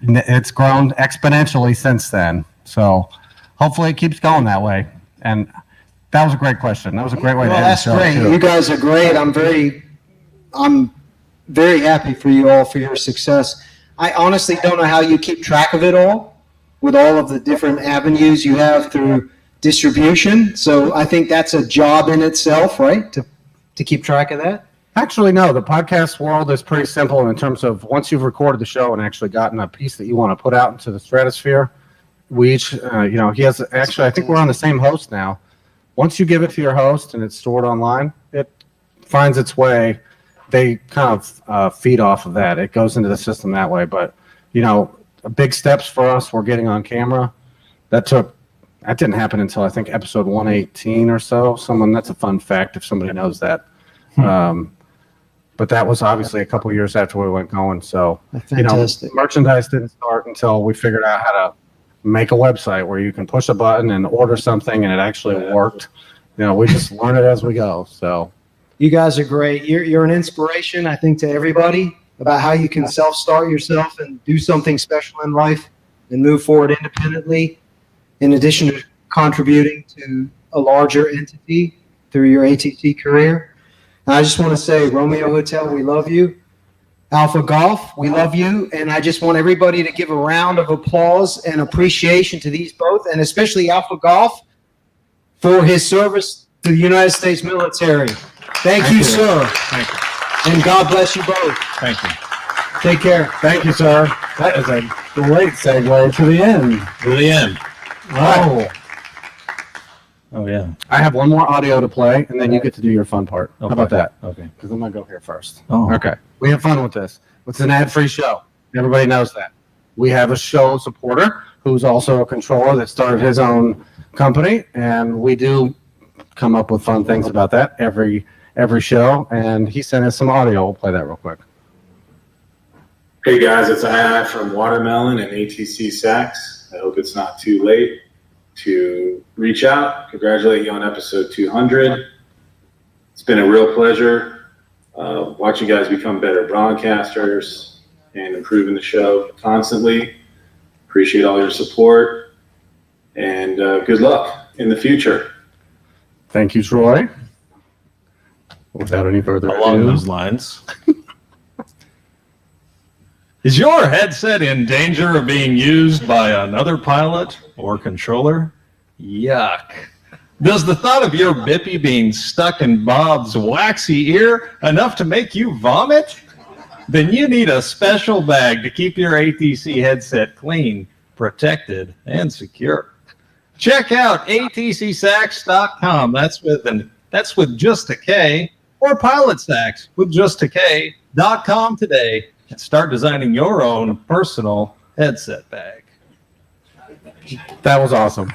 it's grown exponentially since then. So hopefully it keeps going that way. And that was a great question. That was a great way to end the That's show. great. too. You guys are great. I'm very happy for you all for your success. I honestly don't know how you keep track of it all with all of the different avenues you have through distribution. So I think that's a job in itself, right? To keep track of that. Actually, no. The podcast world is pretty simple in terms of once you've recorded the show and actually gotten a piece that you want to put out into the stratosphere, we each, he has actually, I think we're on the same host now. Once you give it to your host and it's stored online, it finds its way. They kind of feed off of that. It goes into the system that way. But, big steps for us were getting on camera. That didn't happen until I think episode 118 or so. That's a fun fact if somebody knows that. But that was obviously a couple years after we went going. So, Fantastic. merchandise didn't start until we figured out how to make a website where you can push a button and order something and it actually worked. We just learn it as we go. So You guys are great. You're an inspiration, I think, to everybody about how you can self-start yourself and do something special in life and move forward independently, in addition to contributing to a larger entity through your ATC career. And I just want to say, Romeo Hotel, we love you. Alpha Golf, we love you. And I just want everybody to give a round of applause and appreciation to these both, and especially Alpha Golf for his service to the United States military. Thank you, sir. Thank you. And God bless you both. Thank you. Take care. Thank you, sir. That is a great segue to the end. To the end. Oh. Oh, yeah. I have one more audio to play, and then you get to do your fun part. How about that? Okay. Because I'm going to go here first. Oh. Okay. We have fun with this. It's an ad-free show. Everybody knows that. We have a show supporter who's also a controller that started his own company, and we do come up with fun things about that every show, and he sent us some audio. We'll play that real quick. Hey guys, it's I from Watermelon and ATC Sax. I hope it's not too late to reach out, congratulate you on episode 200. It's been a real pleasure watching you guys become better broadcasters and improving the show constantly. Appreciate all your support, and good luck in the future. Thank you, Troy. Without any further Along ado. those lines. Is your headset in danger of being used by another pilot or controller? Yuck. Does the thought of your bippy being stuck in Bob's waxy ear enough to make you vomit? Then you need a special bag to keep your ATC headset clean, protected, and secure. Check out atcsax.com. That's with just a K, or pilotsax with just a K.com today. And start designing your own personal headset bag. That was awesome.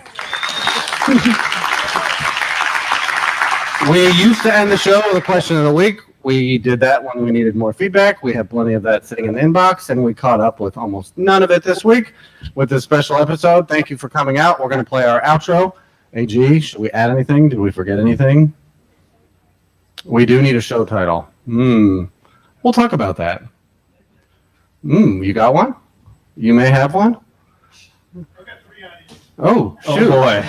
We used to end the show with a question of the week. We did that when we needed more feedback. We have plenty of that sitting in the inbox, and we caught up with almost none of it this week with this special episode. Thank you for coming out. We're going to play our outro. AG, should we add anything? Did we forget anything? We do need a show title. We'll talk about that. You got one? You may have one? Oh, shoot. Oh, boy.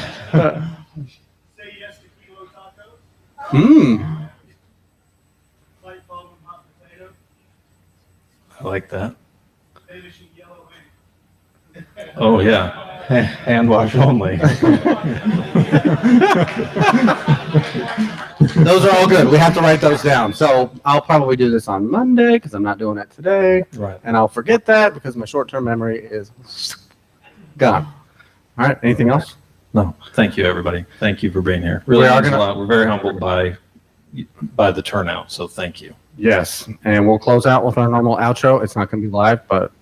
Say yes to kilo tacos. Light bulb and hot potato. I like that. Vanishing yellow ink. Oh, yeah. Hand wash only. Those are all good. We have to write those down. So I'll probably do this on Monday because I'm not doing it today. Right. And I'll forget that because my short-term memory is gone. All right. Anything else? No. Thank you, everybody. Thank you for being here. Really We are means a gonna- lot. We're very humbled by the turnout, so thank you. Yes. And we'll close out with our normal outro. It's not going to be live, but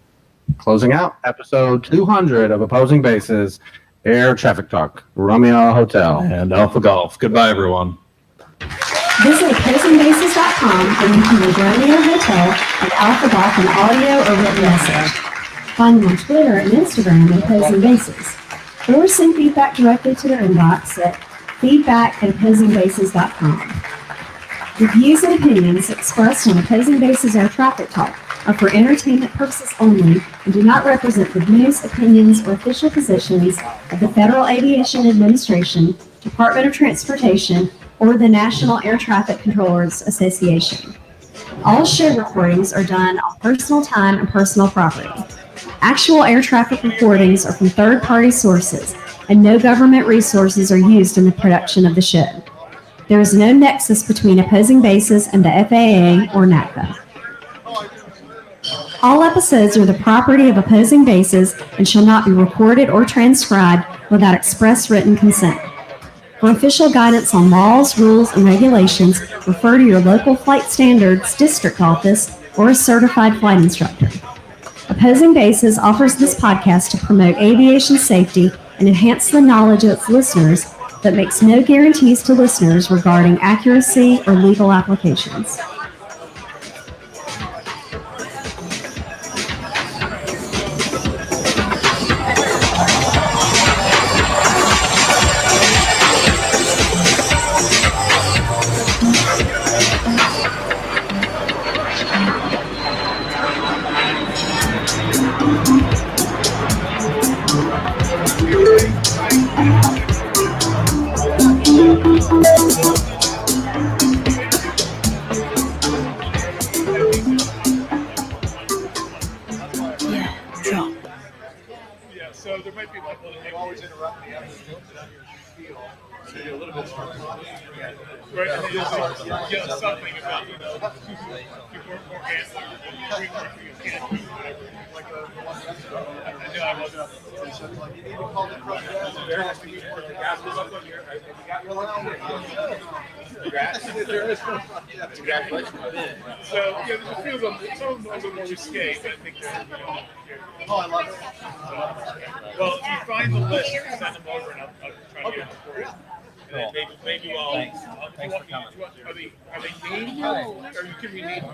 closing out episode 200 of Opposing Bases, Air Traffic Talk, Romeo Hotel, and Alpha Golf. Goodbye, everyone. Visit opposingbases.com where you can read Romeo Hotel and Alpha Golf an audio or written message. Find them on Twitter and Instagram at Opposing Bases. Or send feedback directly to their inbox at feedback@opposingbases.com. The views and opinions expressed on Opposing Bases Air Traffic Talk are for entertainment purposes only and do not represent the views, opinions, or official positions of the Federal Aviation Administration, Department of Transportation, or the National Air Traffic Controllers Association. All show recordings are done on personal time and personal property. Actual air traffic recordings are from third-party sources, and no government resources are used in the production of the show. There is no nexus between Opposing Bases and the FAA or NACA. All episodes are the property of Opposing Bases and shall not be recorded or transcribed without express written consent. For official guidance on laws, rules, and regulations, refer to your local flight standards district office or a certified flight instructor. Opposing Bases offers this podcast to promote aviation safety and enhance the knowledge of its listeners, but makes no guarantees to listeners regarding accuracy or legal applications. So there might be a couple of always interrupt me after so you're a little bit right, and you yell something about, people more like I know I wasn't. You need to call the truck gas. There has to be more gas up on here. Congratulations. So yeah, there's a few of them. Some of them are a little more risque, but I think they're. Oh, I love it. Well, if you find the list, send them over, and I'll try to get them for you. And then maybe I'll. Thanks for coming. Are they named? Or you can rename them.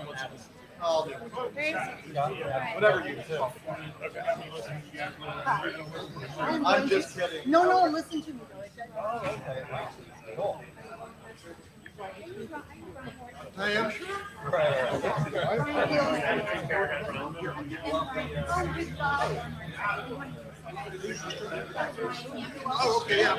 I'll do it. Whatever you do. Okay. I'm just kidding. No, listen to me. Cool. I am sure. Oh, okay, yeah.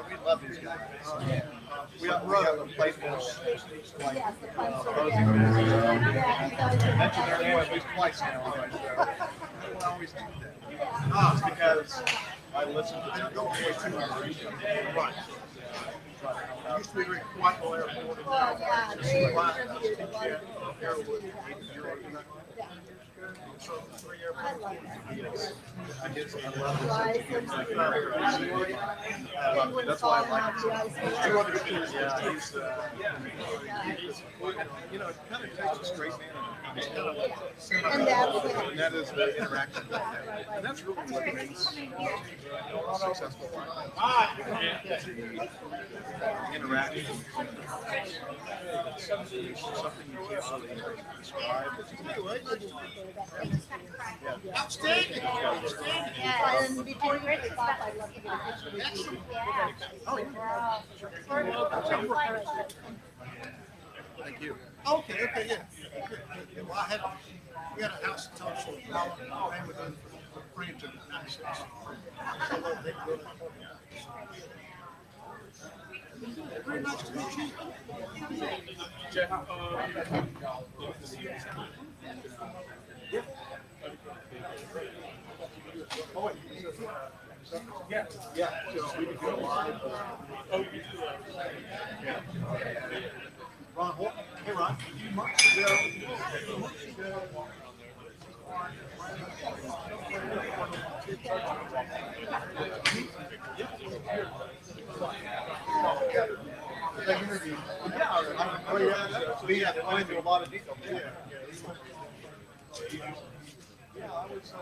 We love these guys. We have a playful mentioned their name at least twice now on my show. I always do that. It's because I listen to them go way too much. Right. Used to be very quiet while airport. So 3 airports. I guess I love it. That's why I like it. There's 2 other students. Yeah, he's it kind of takes a straight man and it's kind of like and that is the interaction. And that's really what makes successful interaction. Something you can't really describe. Outstanding. Yeah, and before you stop, I'd love to get a picture with you. Thank you. Okay, yeah. Well, we had a house in Tulsa, and with them for France in 96. Very nice to meet you. Jeff, yeah. So we can go live. Ron Holt. Hey, Ron. Months ago. We have to into a lot of detail. Yeah, I was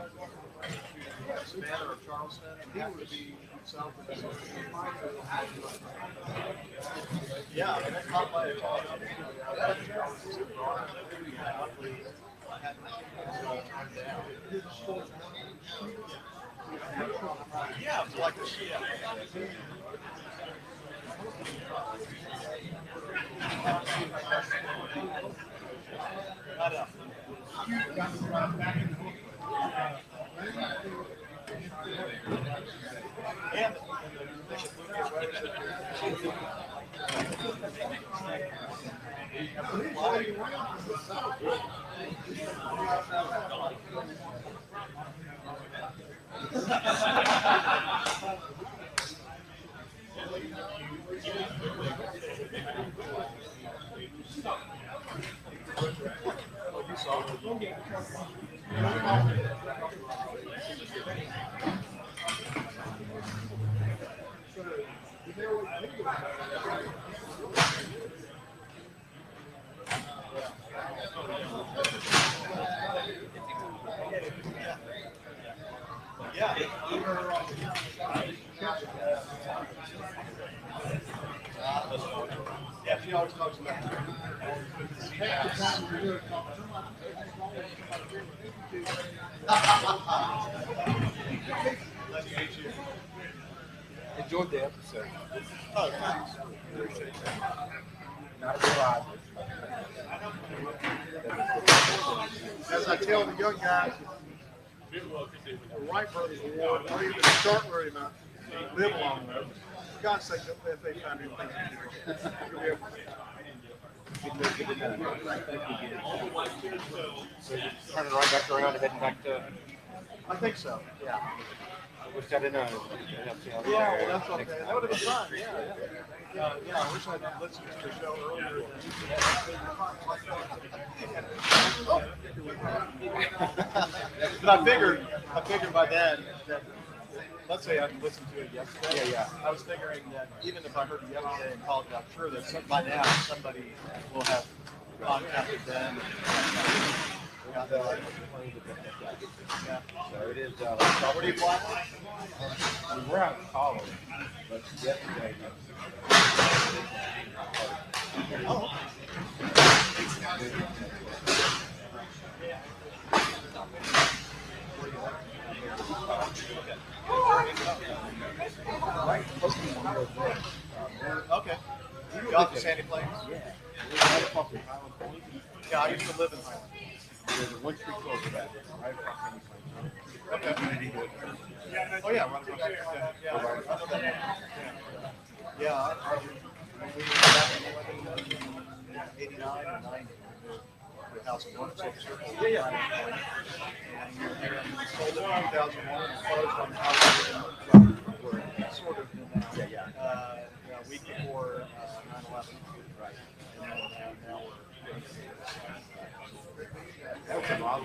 Savannah or Charleston, and he would be himself. Yeah, I mean, that's not my yeah, it's like this. Yeah, she always talks about it. Nice to meet you. Enjoyed the episode. Oh, thanks. Appreciate that. Not a ride. As I tell the young guys, the Wright Brothers Award, or even start worrying about live long enough. For God's sake, don't let they find anything to do. Turning right back around and heading back to. I think so. Yeah. I wish I didn't know. Yeah, well, that's okay. That would have been fun. Yeah. Yeah, I wish I'd listened to the show earlier. But I figured by then that, let's say I listened to it yesterday. Yeah. I was figuring that even if I heard it yesterday and called it, I'm sure that by now somebody will have contacted them. Yeah. So it is. Where do you fly? We're out of college, but yesterday. Oh. Okay. You got to Sandy Plains? Yeah, I used to live in Highland. There's a one street close to that, right across Sandy Plains. Okay. Oh, yeah, right across there. Yeah, I know that. Yeah, when we were back in 89 and 90, the House of One Circle. Yeah. And we were here and we sold it in 2001 and closed on the house. We're sort of in that, a week before 9/11. Right. And then now we're. That was a lot.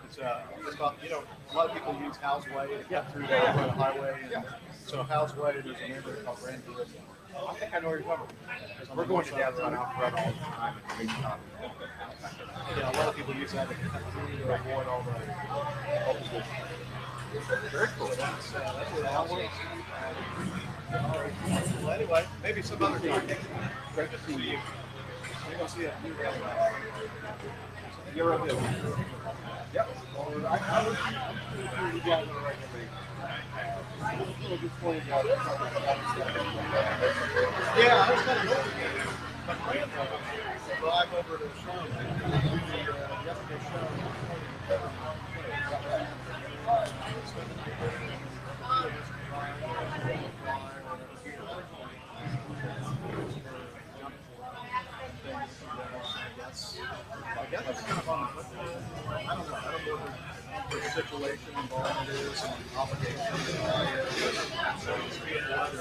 It's about, a lot of people use Houseway to get through the highway. And so Houseway, there's a neighborhood called Brandwood. I think I know where you're talking about. We're going to downtown Alpharetta all the time. Yeah, a lot of people use that to avoid all the. Very cool. That's where the house is. Well, anyway, maybe some other time. Great to see you. You're going to see it. You're up there. Yep. I was you guys on a regular basis. Yeah, I was kind of hoping my grandfather would drive over to the yesterday's show. I guess it's kind of on the I don't know what the situation involved is and obligation. So it's being on